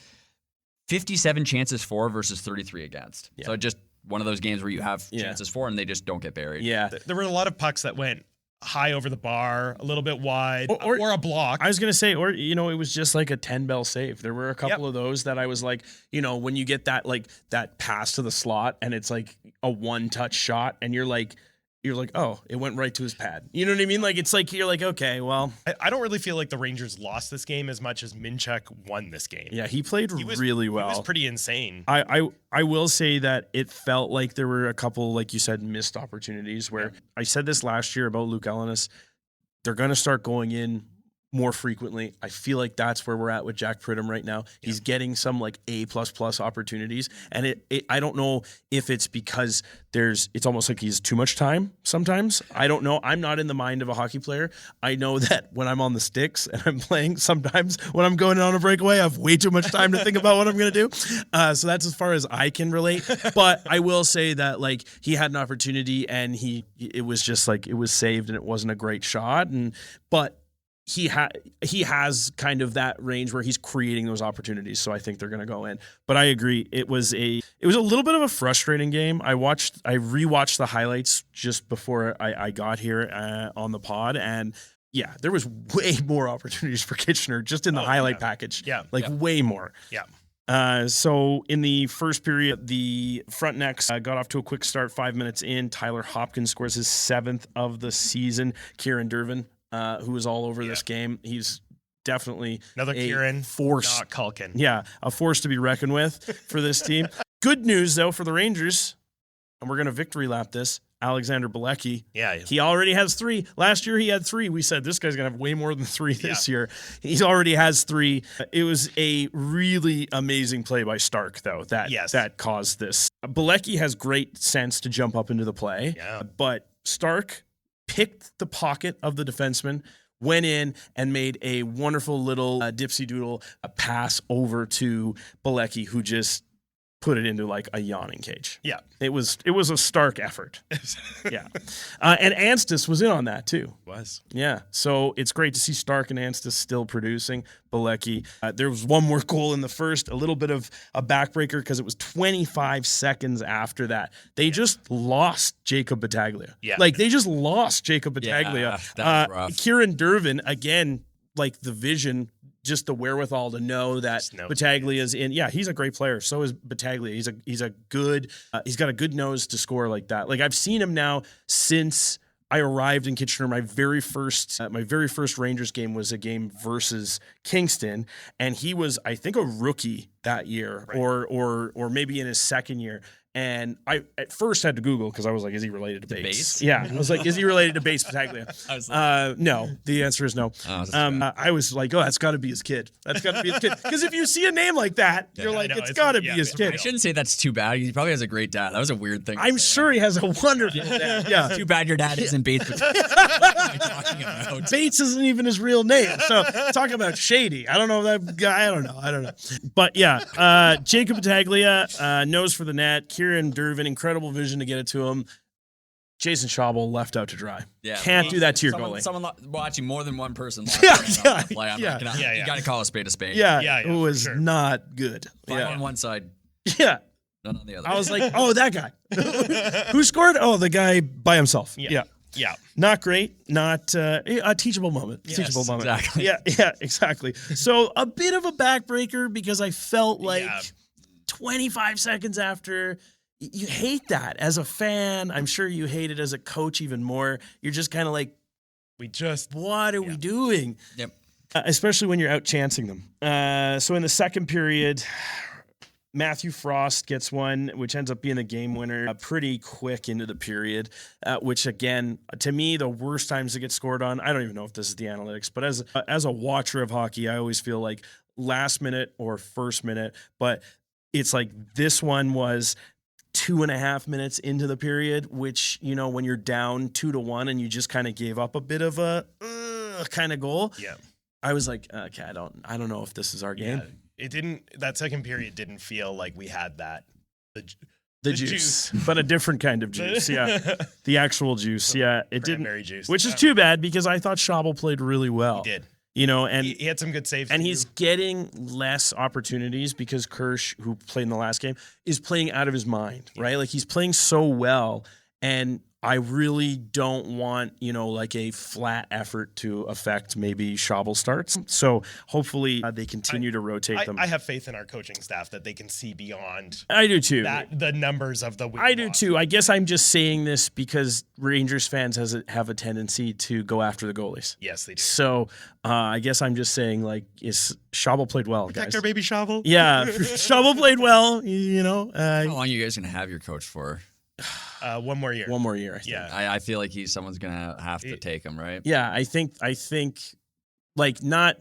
57 chances for versus 33 against. Yeah. So just one of those games where you have chances for and they just don't get buried. Yeah. There were a lot of pucks that went high over the bar, a little bit wide, or a block. I was going to say, it was just like a 10-bell save. There were a couple of those that I was like, when you get that pass to the slot and it's like a one-touch shot and you're like, oh, it went right to his pad. You know what I mean? Like, it's like, you're like, okay, well. I don't really feel like the Rangers lost this game as much as Minchuk won this game. Yeah, he played really well. He was pretty insane. I will say that it felt like there were a couple, like you said, missed opportunities where I said this last year about Luke Ellenis. They're going to start going in more frequently. I feel like that's where we're at with Jack Pridham right now. He's getting some like A++ opportunities. And I don't know if it's because it's almost like he has too much time sometimes. I don't know. I'm not in the mind of a hockey player. I know that when I'm on the sticks and I'm playing, sometimes when I'm going on a breakaway, I have way too much time to think about what I'm going to do. So that's as far as I can relate. But I will say that like he had an opportunity and it was just like, it was saved and it wasn't a great shot. But he has kind of that range where he's creating those opportunities, so I think they're going to go in. But I agree, it was a little bit of a frustrating game. I rewatched the highlights just before I got here on the pod, and yeah, there was way more opportunities for Kitchener just in the highlight package. Yeah, way more. Yeah. So in the first period, the Frontenacs got off to a quick start. 5 minutes in, Tyler Hopkins scores his 7th of the season. Kieran Dervin, who was all over this game. He's definitely another Kieran force. Not Culkin. Yeah, a force to be reckoned with for this team. Good news, though, for the Rangers, and we're going to victory lap this, Alexander Bilecki. Yeah. He already has 3. Last year he had 3. We said this guy's going to have way more than 3 this year. He already has 3. It was a really amazing play by Stark, though, that caused this. Bilecki has great sense to jump up into the play, but Stark picked the pocket of the defenseman, went in and made a wonderful little dipsy doodle pass over to Bilecki, who just put it into like a yawning cage. Yeah. It was a stark effort. Yeah. And Anstis was in on that too. Was. Yeah. So it's great to see Stark and Anstis still producing. Bilecki. There was one more goal in the first, a little bit of a backbreaker because it was 25 seconds after that. They just lost Jacob Battaglia. Yeah. Like they just lost Jacob Battaglia. Yeah, that was rough. Kieran Dervin, again, like the vision, just the wherewithal to know that Battaglia's in. Yeah, he's a great player. So is Battaglia. He's a good. He's got a good nose to score like that. Like I've seen him now since I arrived in Kitchener. My very first Rangers game was a game versus Kingston, and he was, I think, a rookie that year, right. or maybe in his second year. And I at first had to Google because I was like, is he related to Bates? Yeah. I was like, is he related to Bates Battaglia? No. The answer is no. I was like, oh, that's got to be his kid. That's got to be his kid. Because if you see a name like that, you're like, it's got to be his kid. I shouldn't say that's too bad. He probably has a great dad. That was a weird thing. I'm sure he has a wonderful dad. Yeah. Too bad your dad isn't Bates. What are you talking about? Bates isn't even his real name. So talk about shady. I don't know that guy. I don't know. But yeah, Jacob Battaglia, nose for the net. Kieran Dervin, incredible vision to get it to him. Jason Schabel left out to dry. Yeah, Can't do that to your goalie. Someone watching more than one person. You got to call a spade a spade. Yeah, it was not good. Five on one side. Yeah. None on the other. I was like, oh, that guy. Who scored? Oh, the guy by himself. Yeah. Not great. Not a teachable moment. Yes, teachable moment. Exactly. Yeah, exactly. So a bit of a backbreaker because I felt like 25 seconds after, you hate that as a fan. I'm sure you hate it as a coach even more. You're just kind of like, what are we doing? Yep. Especially when you're out chancing them. So in the second period, Matthew Frost gets one, which ends up being the game winner pretty quick into the period, which again, to me, the worst times to get scored on. I don't even know if this is the analytics, but as a watcher of hockey, I always feel like last minute or first minute, but it's like this one was 2.5 minutes into the period, which, you know, when you're down 2-1 and you just kind of gave up a bit of a kind of goal. Yeah. I was like, okay, I don't know if this is our game. Yeah. That second period didn't feel like we had that. The juice, but a different kind of juice. Yeah. The actual juice. Yeah. It didn't, juice. Which is too bad because I thought Schabel played really well. He did. You know, and he had some good saves. And he's getting less opportunities because Kirsch, who played in the last game, is playing out of his mind, right? Like he's playing so well. And I really don't want, you know, like a flat effort to affect maybe Schabel starts. So hopefully they continue to rotate them. I have faith in our coaching staff that they can see beyond. I do too. The numbers of the week. I do too. I guess I'm just saying this because Rangers fans have a tendency to go after the goalies. Yes, they do. So I guess I'm just saying, like, Schabel played well, Protect guys. our baby Schabel. Yeah, Schabel played well. You know, how long are you guys gonna have your coach for? 1 more year. 1 more year, I think. Yeah. I feel like someone's gonna have to take him, right? Yeah, I think, like, not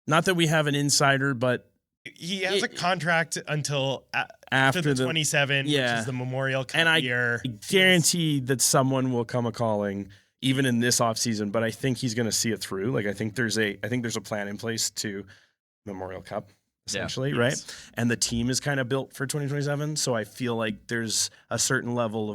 that we have an insider, but he has a contract until after the 27, which is the Memorial Cup year. I guarantee that someone will come a calling even in this offseason, but I think he's going to see it through. Like, I think there's a plan in place to Memorial Cup. Essentially, right? And the team is kind of built for 2027. So I feel like there's a certain level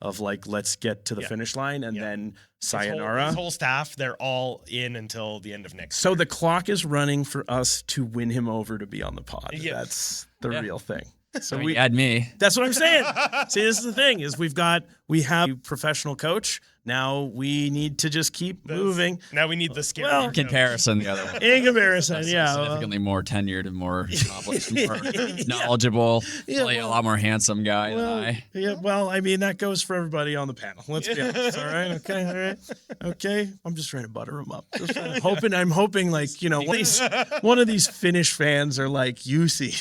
of like, let's get to the finish line and then sayonara. His whole staff, they're all in until the end of next year. So the clock is running for us to win him over to be on the pod. Yeah. That's the real thing. So we had me. That's what I'm saying. See, this is the thing: is we have a professional coach. Now we need to just keep moving. Now we need the scary. In comparison, the other one. In comparison, significantly more tenured and more accomplished, more knowledgeable, probably a lot more handsome guy than I. Yeah, well, I mean that goes for everybody on the panel. Let's be honest. All right, okay. I'm just trying to butter him up. I'm hoping, like, you know, one of these Finnish fans are like, you see.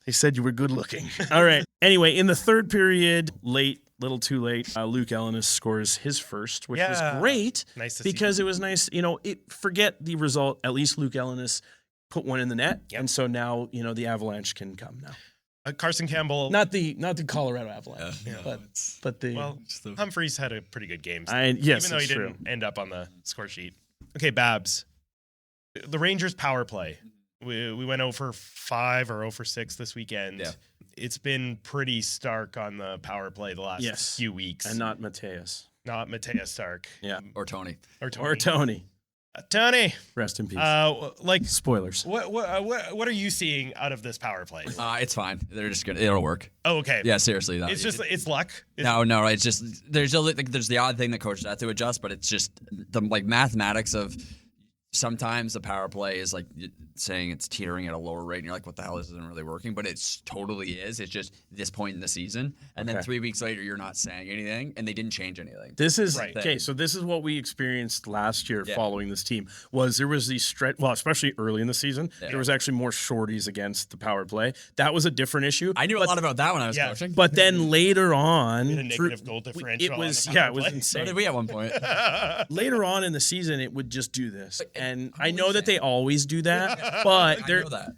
They said you were good looking. All right. Anyway, in the third period, little too late, Luke Ellenis scores his first, which was great. Nice to because see. It was nice. You know, forget the result. At least Luke Ellenis put one in the net, and so now, you know, the Avalanche can come now. Carson Campbell, not the Colorado Avalanche, but the Humphreys had a pretty good game. Yes, even though he didn't end up on the score sheet. Okay, Babs, the Rangers power play. We went 0 for 5 or 0 for 6 this weekend. Yeah. It's been pretty stark on the power play the last few weeks. And not Mateus. Not Mateus Stark. Yeah. Or Tony. Or Tony. Or Tony. Tony. Rest in peace. Like Spoilers. what are you seeing out of this power play? It's fine. They're just gonna. It'll work. Oh, okay. Yeah, seriously. It's just it's luck. No. It's just there's the odd thing that coaches have to adjust, but it's just the mathematics of sometimes the power play is like saying it's teetering at a lower rate, and you're like, what the hell, this isn't really working, but it totally is. It's just this point in the season, and then 3 weeks later, you're not saying anything, and they didn't change anything. This is Right. okay. So this is what we experienced last year following this team. There was these stretch. Well, especially early in the season, there was actually more shorties against the power play. That was a different issue. I knew a lot about that when I was coaching. But then later on, a negative goal differential. it was on the power it was play. So insane. did we at one point. Later on in the season, it would just do this, and I know that they always do that, but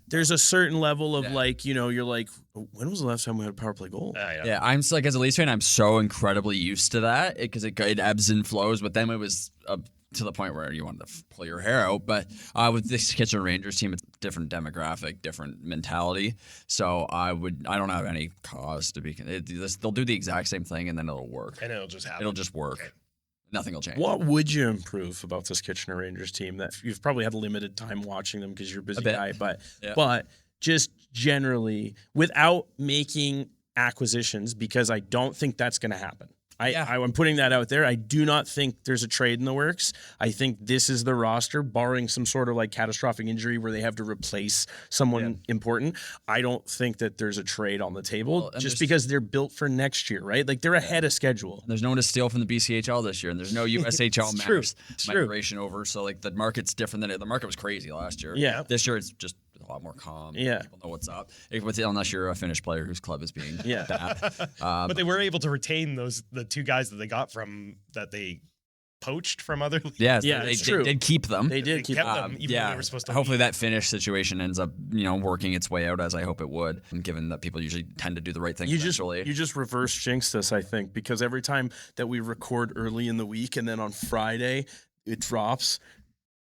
there's a certain level of like, you're like, when was the last time we had a power play goal? Yeah, I'm like, as a Leafs fan, I'm so incredibly used to that because it ebbs and flows. But then it was to the point where you wanted to pull your hair out. But with this Kitchener Rangers team, it's different demographic, different mentality. So I don't have any cause to be. They'll do the exact same thing, and then it'll work. And it'll just happen. It'll just work. Okay. Nothing will change. What would you improve about this Kitchener Rangers team that you've probably had limited time watching them because you're a busy guy, but just generally without making acquisitions, because I don't think that's going to happen. I'm putting that out there. I do not think there's a trade in the works. I think this is the roster, barring some sort of like catastrophic injury where they have to replace someone important. I don't think that there's a trade on the table just because they're built for next year, right? Like they're ahead of schedule. There's no one to steal from the BCHL this year, and there's no USHL migration over. So like the market's different than the market was crazy last year. Yeah. This year it's just a lot more calm. Yeah. People know what's up. Unless you're a Finnish player whose club is being bad. But they were able to retain the 2 guys that they got from that they poached from other leagues. Yes, Yeah, they it's true. did keep them. They did keep kept them. them, even though they were supposed to Hopefully leave. that Finnish situation ends up, working its way out as I hope it would, and given that people usually tend to do the right thing eventually. You just reverse jinxed us, I think, because every time that we record early in the week and then on Friday it drops,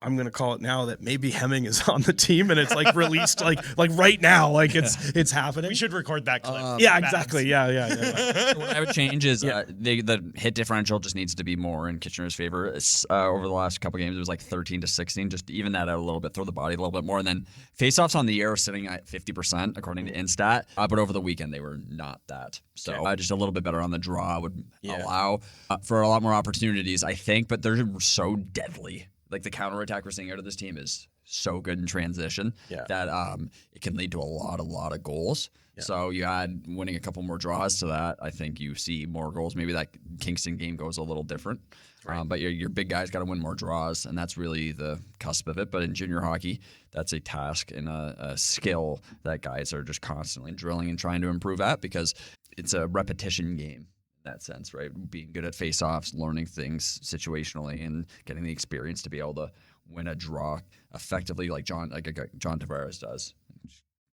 I'm gonna call it now that maybe Hemming is on the team and it's like released like right now, like it's happening. We should record that clip. Yeah, exactly. Yeah. What I would change is the hit differential just needs to be more in Kitchener's favor. Over the last couple games, it was like 13-16. Just even that out a little bit, throw the body a little bit more, and then faceoffs on the year are sitting at 50% according to Instat. But over the weekend, they were not that. So just a little bit better on the draw would allow for a lot more opportunities, I think. But they're so deadly. Like the counterattack we're seeing out of this team is so good in transition that it can lead to a lot of goals. Yeah. So you add winning a couple more draws to that, I think you see more goals. Maybe that Kingston game goes a little different. Right. But your big guys got to win more draws, and that's really the cusp of it. But in junior hockey, that's a task and a skill that guys are just constantly drilling and trying to improve at because it's a repetition game. That sense, right? Being good at face-offs, learning things situationally, and getting the experience to be able to win a draw effectively, like John Tavares does.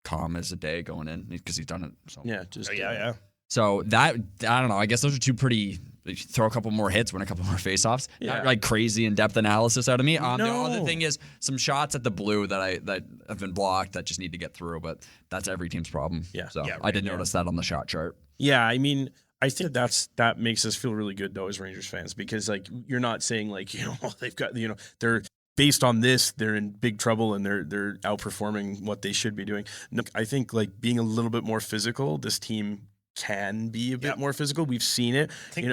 Calm as a day going in because he's done it. So. Yeah, So that I don't know. I guess those are two pretty. Throw a couple more hits, win a couple more face-offs. Not like crazy in-depth analysis out of me. The other thing is some shots at the blue that have been blocked that just need to get through, but that's every team's problem. Yeah. So I did notice that on the shot chart. Yeah, I mean. I think that makes us feel really good though as Rangers fans because like you're not saying like they've got they're based on this they're in big trouble and they're outperforming what they should be doing. No, I think like being a little bit more physical, this team can be a bit more physical. We've seen it. I think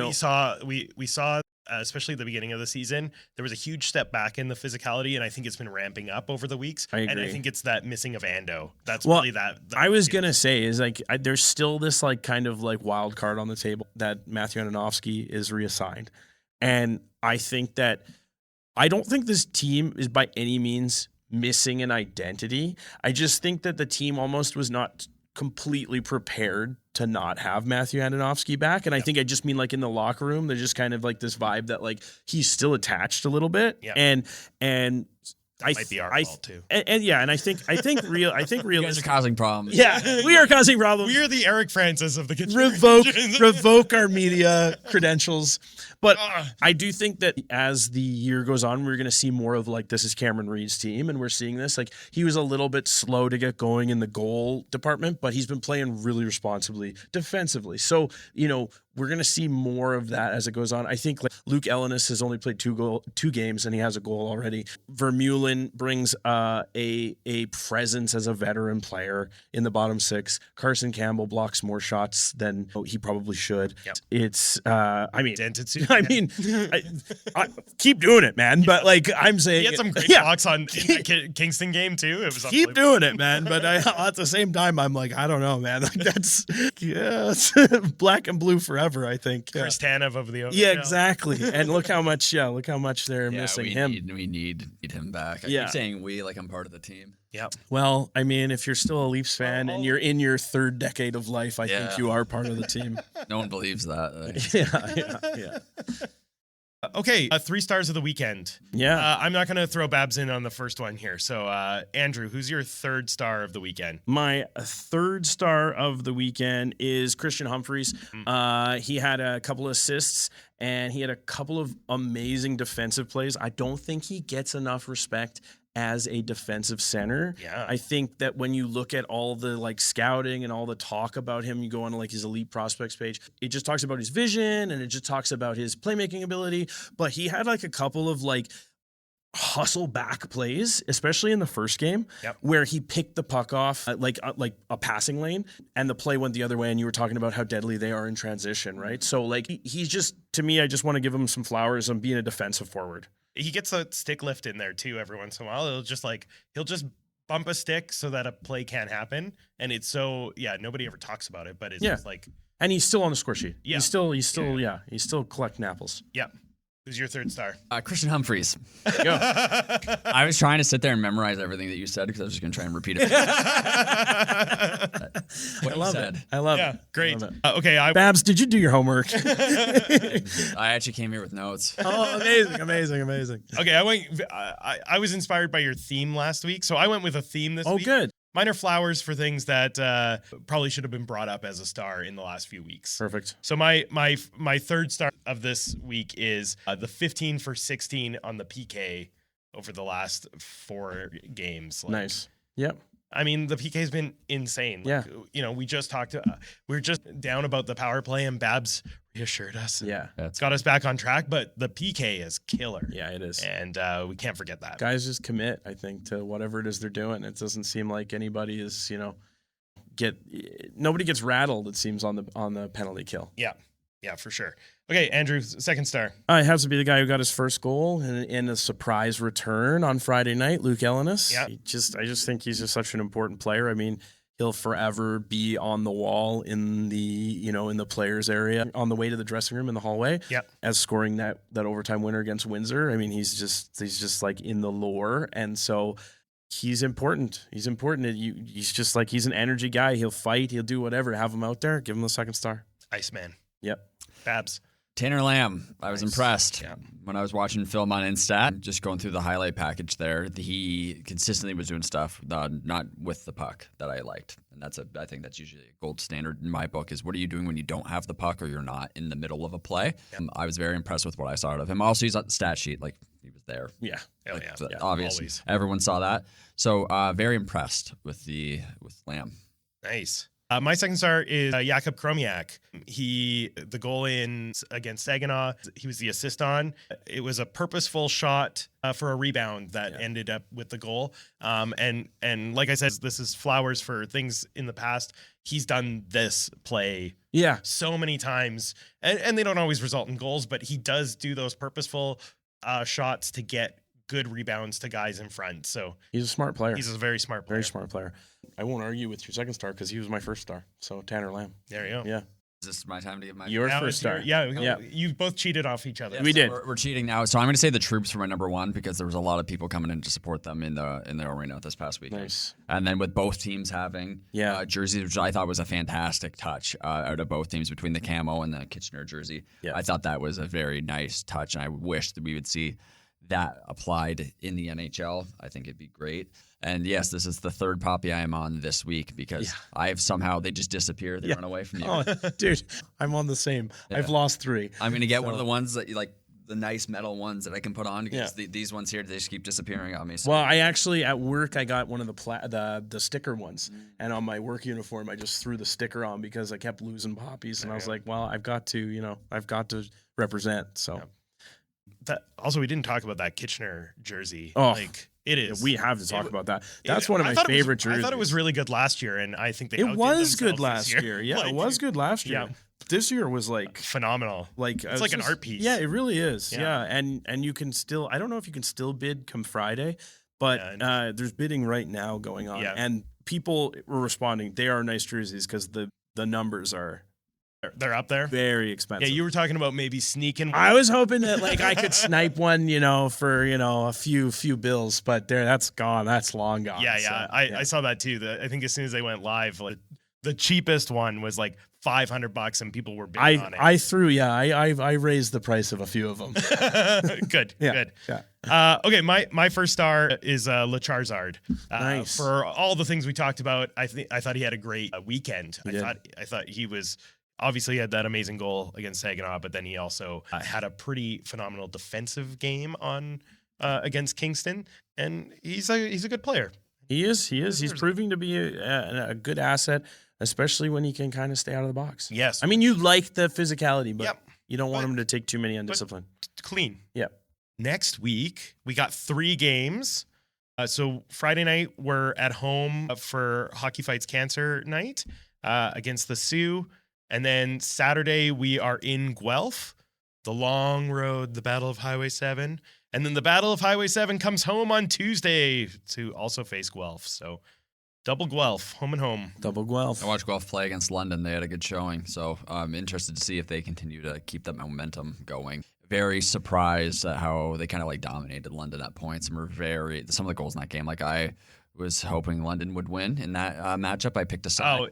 we saw especially at the beginning of the season, there was a huge step back in the physicality, and I think it's been ramping up over the weeks. I agree. And I think it's that missing of Ando. That's really that. I was gonna say is like there's still this like kind of like wild card on the table that Matthew Andonovski is reassigned, and I don't think this team is by any means missing an identity. I just think that the team almost was not completely prepared to not have Matthew Andonovski back. And I think I just mean like in the locker room, there's just kind of like this vibe that like he's still attached a little bit. And might be our fault too. And I think You guys are realistic. causing problems. Yeah, we are causing problems. We are the Eric Francis of the kitchen. Revoke our media credentials. But I do think that as the year goes on, we're going to see more of like, this is Cameron Reed's team. And we're seeing this. Like, he was a little bit slow to get going in the goal department, but he's been playing really responsibly defensively. So, we're going to see more of that as it goes on. I think like Luke Ellenis has only played two games and he has a goal already. Vermeulen brings a presence as a veteran player in the bottom six. Carson Campbell blocks more shots than he probably should. Yep. It's, dented suit. I keep doing it, man. But like I'm saying, He had some great blocks in that Kingston game too. It was keep doing it, man. But at the same time, I'm like, I don't know, man. Like that's black and blue forever. I think Chris Tanev of the yeah, exactly. And look how much they're missing him. We need him back. I keep saying we like I'm part of the team. Yeah. Well, I mean, if you're still a Leafs fan and you're in your third decade of life, I think you are part of the team. No one believes that. Yeah. Okay, 3 stars of the weekend. Yeah. I'm not going to throw Babs in on the first one here. So, Andrew, who's your 3rd star of the weekend? My 3rd star of the weekend is Christian Humphreys. He had a couple of assists and he had a couple of amazing defensive plays. I don't think he gets enough respect as a defensive center. Yeah. I think that when you look at all the like scouting and all the talk about him, you go on like his elite prospects page, it just talks about his vision and it just talks about his playmaking ability. But he had like a couple of like hustle back plays, especially in the first game, where he picked the puck off like a passing lane and the play went the other way. And you were talking about how deadly they are in transition, right? So like he's just, to me, I just want to give him some flowers on being a defensive forward. He gets a stick lift in there too every once in a while. He'll just bump a stick so that a play can't happen. And it's nobody ever talks about it, but it's just like, and he's still on the score sheet. Yeah. He's still collecting apples. Yeah. Who's your 3rd star? Christian Humphreys. Go. I was trying to sit there and memorize everything that you said because I was just going to try and repeat it. I love it. I love it. Great. I love it. Okay. Babs, did you do your homework? I actually came here with notes. Oh, amazing. Okay. I was inspired by your theme last week. So I went with a theme this week. Oh, good. Mine are flowers for things that probably should have been brought up as a star in the last few weeks. Perfect. So my 3rd star of this week is the 15 for 16 on the PK over the last 4 games. Nice. Yep. I mean, the PK has been insane. Yeah. We just talked to, we were just down about the power play and Babs reassured us. Yeah. It's got us back on track, but the PK is killer. Yeah, it is. And we can't forget that. Guys just commit, I think, to whatever it is they're doing. It doesn't seem like anybody is, nobody gets rattled, it seems, on the penalty kill. Yeah. Yeah, for sure. Okay, Andrew, 2nd star. It has to be the guy who got his first goal in a surprise return on Friday night, Luke Ellenis. Yeah. I just think he's just such an important player. I mean, he'll forever be on the wall in the players area on the way to the dressing room in the hallway. Yep. As scoring that overtime winner against Windsor. I mean, he's just like in the lore, and so he's important. He's important. He's just like, he's an energy guy. He'll fight. He'll do whatever. Have him out there. Give him the 2nd star. Iceman. Yep. Babs. Tanner Lamb. I was impressed Yeah. when I was watching film on Instat, just going through the highlight package there. He consistently was doing stuff not with the puck that I liked. And I think that's usually a gold standard in my book is what are you doing when you don't have the puck or you're not in the middle of a play? Yeah. I was very impressed with what I saw out of him. Also, he's on the stat sheet. Like, he was there. Yeah. Hell like, yeah. Obvious. Always. Everyone saw that. So very impressed with Lamb. Nice. My 2nd star is Jakub Kromiak. The goal in against Saginaw, he was the assist on. It was a purposeful shot for a rebound that ended up with the goal. And like I said, this is flowers for things in the past. He's done this play so many times, and they don't always result in goals, but he does do those purposeful shots to get good rebounds to guys in front. So he's a smart player. He's a very smart player. Very smart player. I won't argue with your 2nd star because he was my 1st star. So Tanner Lamb. There you go. Yeah. Is this my time to give my Your Now 1st it's star. Yeah. You both cheated off each other. We did. We're cheating now. So I'm going to say the Troops for my number 1 because there was a lot of people coming in to support them in the arena this past weekend. Nice. And then with both teams having jerseys, which I thought was a fantastic touch out of both teams between the camo and the Kitchener jersey. Yeah. I thought that was a very nice touch, and I wish that we would see that applied in the NHL, I think it'd be great. And yes, this is the third poppy I am on this week because I've somehow, they just disappear. They run away from you. Oh, dude, I'm on the same. I've lost 3. I'm going to get one of the ones that you like, the nice metal ones that I can put on because these ones here, they just keep disappearing on me. So. Well, I actually, at work, I got one of the sticker ones. And on my work uniform, I just threw the sticker on because I kept losing poppies. And I was like, well, I've got to represent. So. Also, we didn't talk about that Kitchener jersey. Oh. Like, it is. We have to talk about that. That's one of my favorite jerseys. I thought it was really good last year, and I think they It was good last year. Yeah, it was good last year. Yeah. This year was like phenomenal. Like it's like an art piece. Yeah, it really is. Yeah. And you can still, I don't know if you can still bid come Friday, but there's bidding right now going on. Yeah. And people were responding. They are nice jerseys because the numbers are they're up there. Very expensive. Yeah, you were talking about maybe sneaking one. I was hoping that like I could snipe one, for a few bills, but that's gone. That's long gone. Yeah, so, I saw that too. I think as soon as they went live, like, the cheapest one was like $500, and people were bidding on it. I raised the price of a few of them. Good. Yeah. Okay, my first star is Le Charizard. Nice. For all the things we talked about, I thought he had a great weekend. I thought he was. Obviously, he had that amazing goal against Saginaw, but then he also had a pretty phenomenal defensive game on against Kingston, and he's a good player. He is. He's proving to be a good asset, especially when he can kind of stay out of the box. Yes. I mean, you like the physicality, but you don't want him to take too many undisciplined. Clean. Yep. Next week, we got 3 games. So Friday night, we're at home for Hockey Fights Cancer night against the Sioux. And then Saturday, we are in Guelph, the long road, the Battle of Highway 7. And then the Battle of Highway 7 comes home on Tuesday to also face Guelph. So double Guelph, home and home. Double Guelph. I watched Guelph play against London. They had a good showing. So I'm interested to see if they continue to keep that momentum going. Very surprised at how they kind of like dominated London at points and were some of the goals in that game. Like I was hoping London would win in that matchup. I picked a side.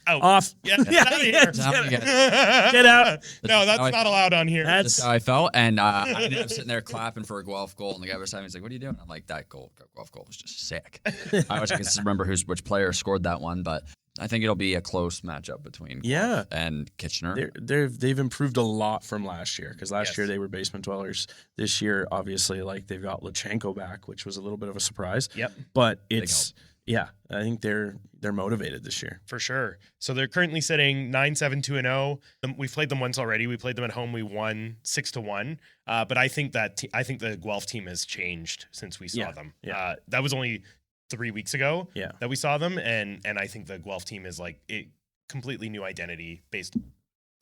Off. Yeah, get out of here. Get out. No, that's not allowed on here. That's how I felt. And I ended up sitting there clapping for a Guelph goal. And the guy beside me was like, what are you doing? I'm like, that Guelph goal was just sick. I wish I could remember which player scored that one, but I think it'll be a close matchup between Guelph and Kitchener. They've improved a lot from last year because last year they were basement dwellers. This year, obviously, like they've got Lachenko back, which was a little bit of a surprise. Yep. But I think they're motivated this year. For sure. So they're currently sitting 9-7-2-0. We've played them once already. We played them at home. We won 6-1. But I think the Guelph team has changed since we saw them. Yeah. That was only 3 weeks ago that we saw them, and I think the Guelph team is like a completely new identity based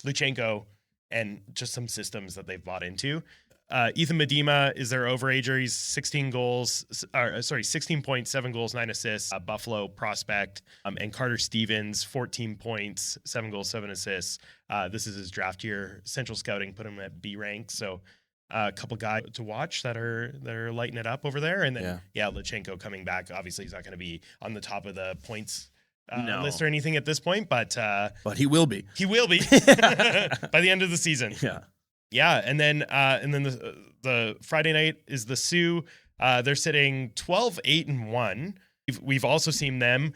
Lachenko and just some systems that they've bought into. Ethan Medema is their overager. He's 16 points, 7 goals, 9 assists. Buffalo prospect, and Carter Stevens, 14 points, 7 goals, 7 assists. This is his draft year. Central Scouting put him at B rank, so a couple guys to watch that are lighting it up over there. And then Lachenko coming back. Obviously, he's not going to be on the top of the points list or anything at this point, but he will be. He will be by the end of the season. Yeah, and then the Friday night is the Sioux. They're sitting 12-8-1. We've also seen them.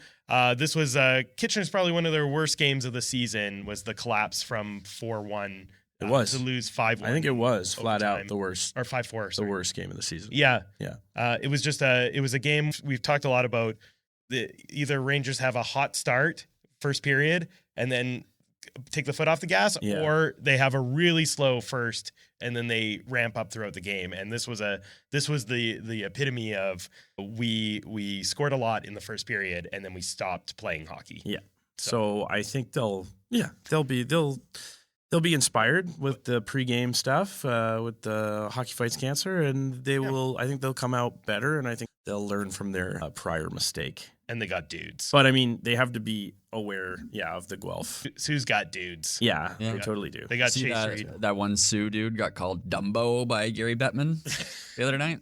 This was Kitchener's probably one of their worst games of the season. Was the collapse from 4-1. It was to lose 5-1. I think it was flat out the worst, or 5-4. The worst game of the season. Yeah. It was just a game. We've talked a lot about either Rangers have a hot start first period and then take the foot off the gas, or they have a really slow first and then they ramp up throughout the game. And this was the epitome of we scored a lot in the first period and then we stopped playing hockey. Yeah. So I think they'll be inspired with the pregame stuff, with the Hockey Fights Cancer, and I think they'll come out better, and I think they'll learn from their prior mistake. And they got dudes. But, I mean, they have to be aware, of the Guelph. Sue's got dudes. Yeah, they totally do. They got Chase Reed. That one Sioux dude got called Dumbo by Gary Bettman the other night.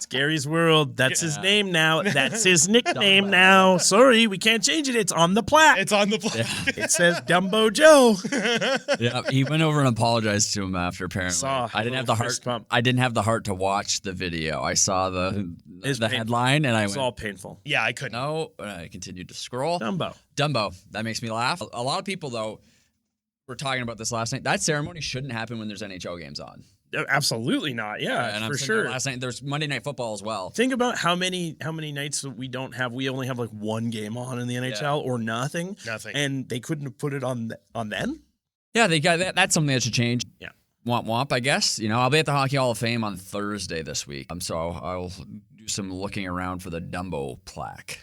Gary's World. That's his name now. That's his nickname now. Sorry, we can't change it. It's on the plaque. It's on the plaque. It says Dumbo Joe. Yeah, he went over and apologized to him after. Apparently, Saw I didn't have the heart. fist bump. I didn't have the heart to watch the video. I saw the painful. headline, and I It's went, all painful. Yeah, I couldn't. no. And I continued to scroll. Dumbo. Dumbo. That makes me laugh. A lot of people, though, were talking about this last night. That ceremony shouldn't happen when there's NHL games on. Absolutely not. Yeah, And I'm for saying sure. that last night there's Monday Night Football as well. Think about how many nights that we don't have. We only have like one game on in the NHL or nothing. Nothing. And they couldn't have put it on then. Yeah, they got that. That's something that should change. Yeah. Womp womp, I guess. You know, I'll be at the Hockey Hall of Fame on Thursday this week. So I'll do some looking around for the Dumbo plaque.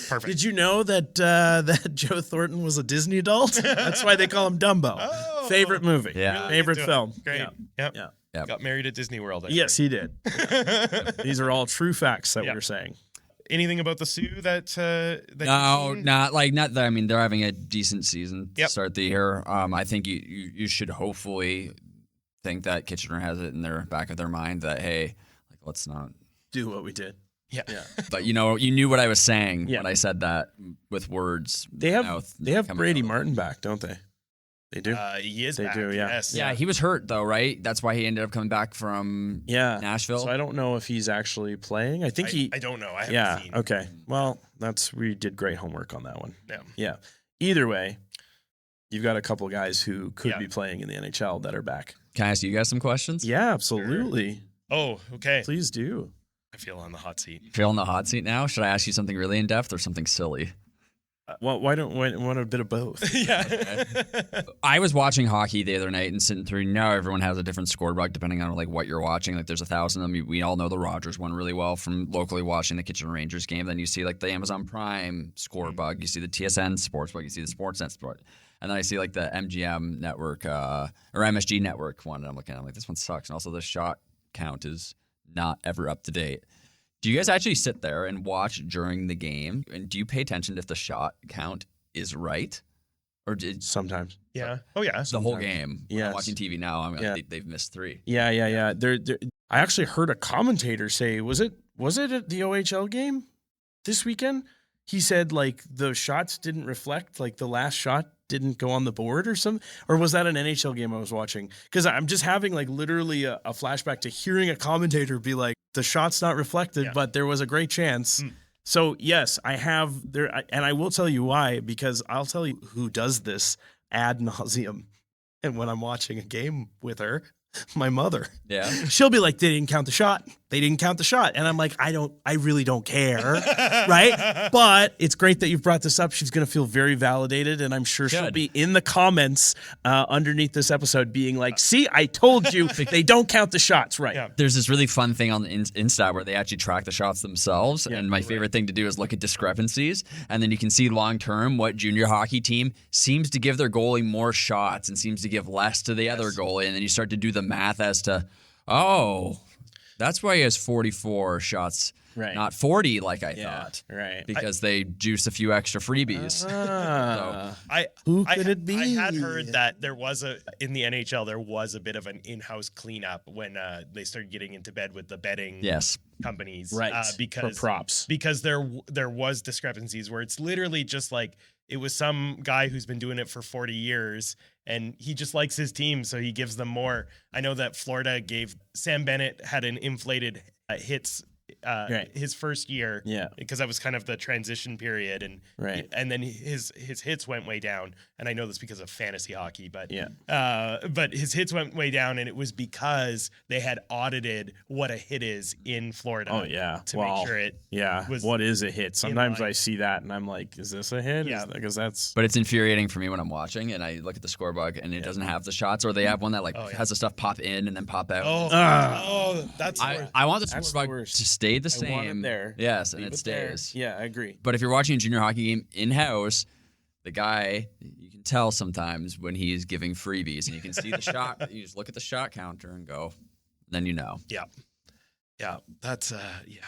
Perfect. Did you know that that Joe Thornton was a Disney adult? That's why they call him Dumbo. Oh. Favorite movie. Yeah. Favorite Into it. film. Great. Yeah. Yep. Yeah. Yep. Got married at Disney World. I Yes, he did. These are all true facts that Yeah. we're saying. Anything about the Sioux that No, you've seen? not that. I mean, they're having a decent season to Yep. start the year. I think you should hopefully think that Kitchener has it in their back of their mind that, hey, like, let's not. Do what we did. Yeah. But you knew what I was saying Yeah. when I said that with words. They have mouth coming Brady out. Martin back, don't they? They do. He is They back. do, yeah. Yes. Yeah, he was hurt though, right? That's why he ended up coming back from Yeah. Nashville. So I don't know if he's actually playing. I think he. I don't know. I haven't Yeah. seen. Okay. Well, we did great homework on that one. Yeah. Yeah. Either way, you've got a couple guys who could Yeah. be playing in the NHL that are back. Can I ask you guys some questions? Yeah, absolutely. Oh, okay. Please do. I feel on the hot seat. Feel in the hot seat now? Should I ask you something really in depth or something silly? Well, why a bit of both? Yeah. I was watching hockey the other night and sitting through. Now everyone has a different scorebook depending on like what you're watching. Like there's 1,000 of them. We all know the Rogers one really well from locally watching the Kitchener Rangers game. Then you see like the Amazon Prime scorebook. You see the TSN Sportsbook. You see the Sportsnet Sport. And then I see like the MGM network or MSG network one. And I'm looking at it, I'm like, this one sucks. And also the shot count is not ever up to date. Do you guys actually sit there and watch during the game? And do you pay attention if the shot count is right? Or did Sometimes. Yeah. Oh, yeah. the whole game? When I'm Yes. watching TV now, I'm Yeah. they've missed 3. Yeah. I actually heard a commentator say, was it at the OHL game this weekend? He said like the shots didn't reflect, like the last shot didn't go on the board or something. Or was that an NHL game I was watching? Because I'm just having like literally a flashback to hearing a commentator be like, the shot's not reflected, Yeah. but there was a great chance. So yes, I have there, and I will tell you why, because I'll tell you who does this ad nauseum. And when I'm watching a game with her, my mother, Yeah. she'll be like, they didn't count the shot. They didn't count the shot. And I'm like, I really don't care. Right. But it's great that you've brought this up. She's going to feel very validated. And I'm sure she'll Good. be in the comments underneath this episode being like, see, I told you they don't count the shots. Right. Yeah. There's this really fun thing on the Insta where they actually track the shots themselves. And my favorite thing to do is look at discrepancies. And then you can see long term what junior hockey team seems to give their goalie more shots and seems to give less to the other goalie. And then you start to do the math as to, oh, that's why he has 44 shots, Right. not 40 like I Yeah. thought. Right. Because they juice a few extra freebies. Who could it be? I had heard that in the NHL there was a bit of an in-house cleanup when they started getting into bed with the betting Yes. companies, Right. Because For props. because there was discrepancies where it's literally just like it was some guy who's been doing it for 40 years and he just likes his team, so he gives them more. I know that Florida gave Sam Bennett had an inflated hits Right. his first year, Yeah. because that was kind of the transition period, and Right. and then his hits went way down. And I know this because of fantasy hockey, but Yeah. but his hits went way down, and it was because they had audited what a hit is in Florida. Oh, yeah. to Well, make sure it. Yeah. was What is a hit? Sometimes line. I see that and I'm like, is this a hit? Yeah. Because that's. But it's infuriating for me when I'm watching and I look at the scorebook and it doesn't have the shots, or they have one that has the stuff pop in and then pop out. That's I want the That's the scorebook worst. to stay the I want it same. there. Yes, and Leave it there. stays. Yeah, I agree. But if you're watching a junior hockey game in house, the guy, you can tell sometimes when he is giving freebies, and you can see the shot. You just look at the shot counter and go, then you know. yeah. That's yeah.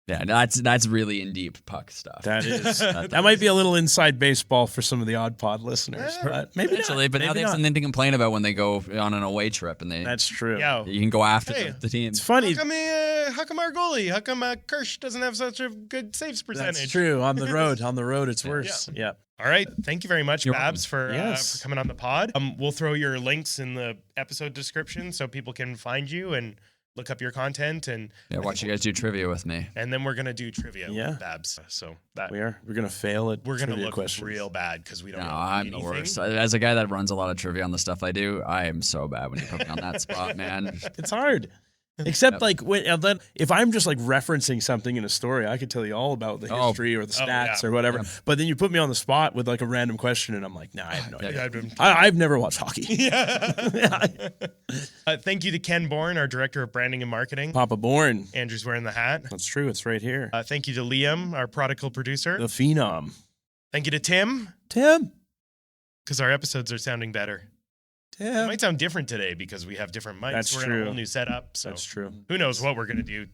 Yeah, that's really in deep puck stuff. That is. That might be a little inside baseball for some of the AudPod listeners, but maybe Actually, not. but now Maybe they have not. something to complain about when they go on an away trip, and That's true. Yeah. you can go after Hey, the team. It's funny. How come our goalie? How come Kirsch doesn't have such a good saves percentage? That's true. On the road, it's worse. Yeah. All right. Thank you very much, You're Babs, for Yes. coming on the pod. We'll throw your links in the episode description so people can find you and look up your content. And Watch you guys do trivia with me. and then we're going to do trivia Yeah. with Babs. So that We're gonna fail at we're going to trivia look questions. real bad because we don't No, know I'm anything. the worst. As a guy that runs a lot of trivia on the stuff I do, I am so bad when you put me on that spot, man. It's hard. Except like then if I'm just like referencing something in a story, I could tell you all about the history or the stats or whatever. Yeah. But then you put me on the spot with like a random question, and I'm like, nah, I have no idea. Yeah, I've been- I've never watched hockey. Thank you to Ken Bourne, our director of branding and marketing. Papa Bourne. Andrew's wearing the hat. That's true. It's right here. Thank you to Liam, our prodigal producer. The Phenom. Thank you to Tim, Tim. because our episodes are sounding better. It Tim. might sound different today because we have different mics. That's we're in true. a whole new setup. So That's true. who knows what we're going to do.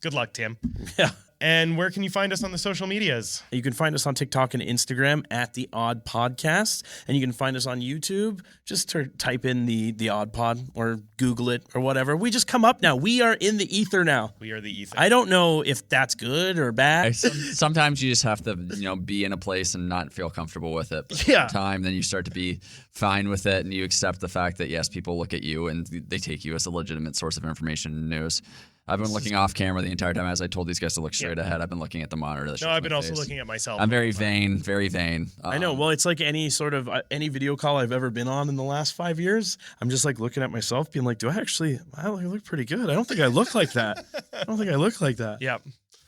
Good luck, Tim. Yeah. And where can you find us on the social medias? You can find us on TikTok and Instagram at the Odd Podcast, and you can find us on YouTube. Just type in the Odd Pod or Google it or whatever. We just come up now. We are in the ether now. We are the Ethan. I don't know if that's good or bad. Sometimes you just have to, be in a place and not feel comfortable with it. But Yeah. over time, then you start to be fine with it, and you accept the fact that yes, people look at you and they take you as a legitimate source of information and news. I've been looking off camera the entire time. As I told these guys to look straight ahead, I've been looking at the monitor. That No, shows I've been my also face. looking at myself. I'm very vain, very vain. I know. Well, it's like any sort of any video call I've ever been on in the last 5 years. I'm just like looking at myself, being like, I look pretty good. I don't think I look like that. Yeah.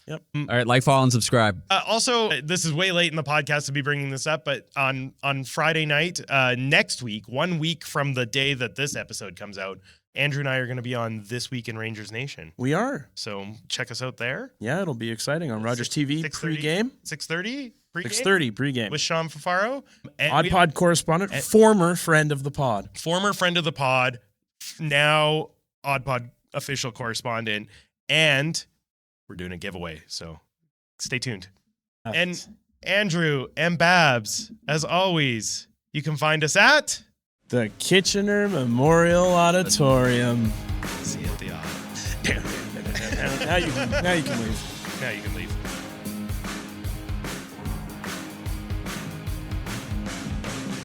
All right, like, follow, and subscribe. Also, this is way late in the podcast to be bringing this up, but on Friday night, next week, 1 week from the day that this episode comes out, Andrew and I are going to be on This Week in Rangers Nation. We are. So check us out there. Yeah, it'll be exciting on Rogers TV 6:30 pre-game. 6:30 pre-game 6:30 pre-game. with Sean Fafaro. And we have AudPod correspondent, former friend of the pod. former friend of the pod, now AudPod official correspondent, and we're doing a giveaway. So stay tuned. And Andrew and Babs, as always, you can find us at The Kitchener Memorial Auditorium. See you at the odd. Now you can leave. Now you can leave.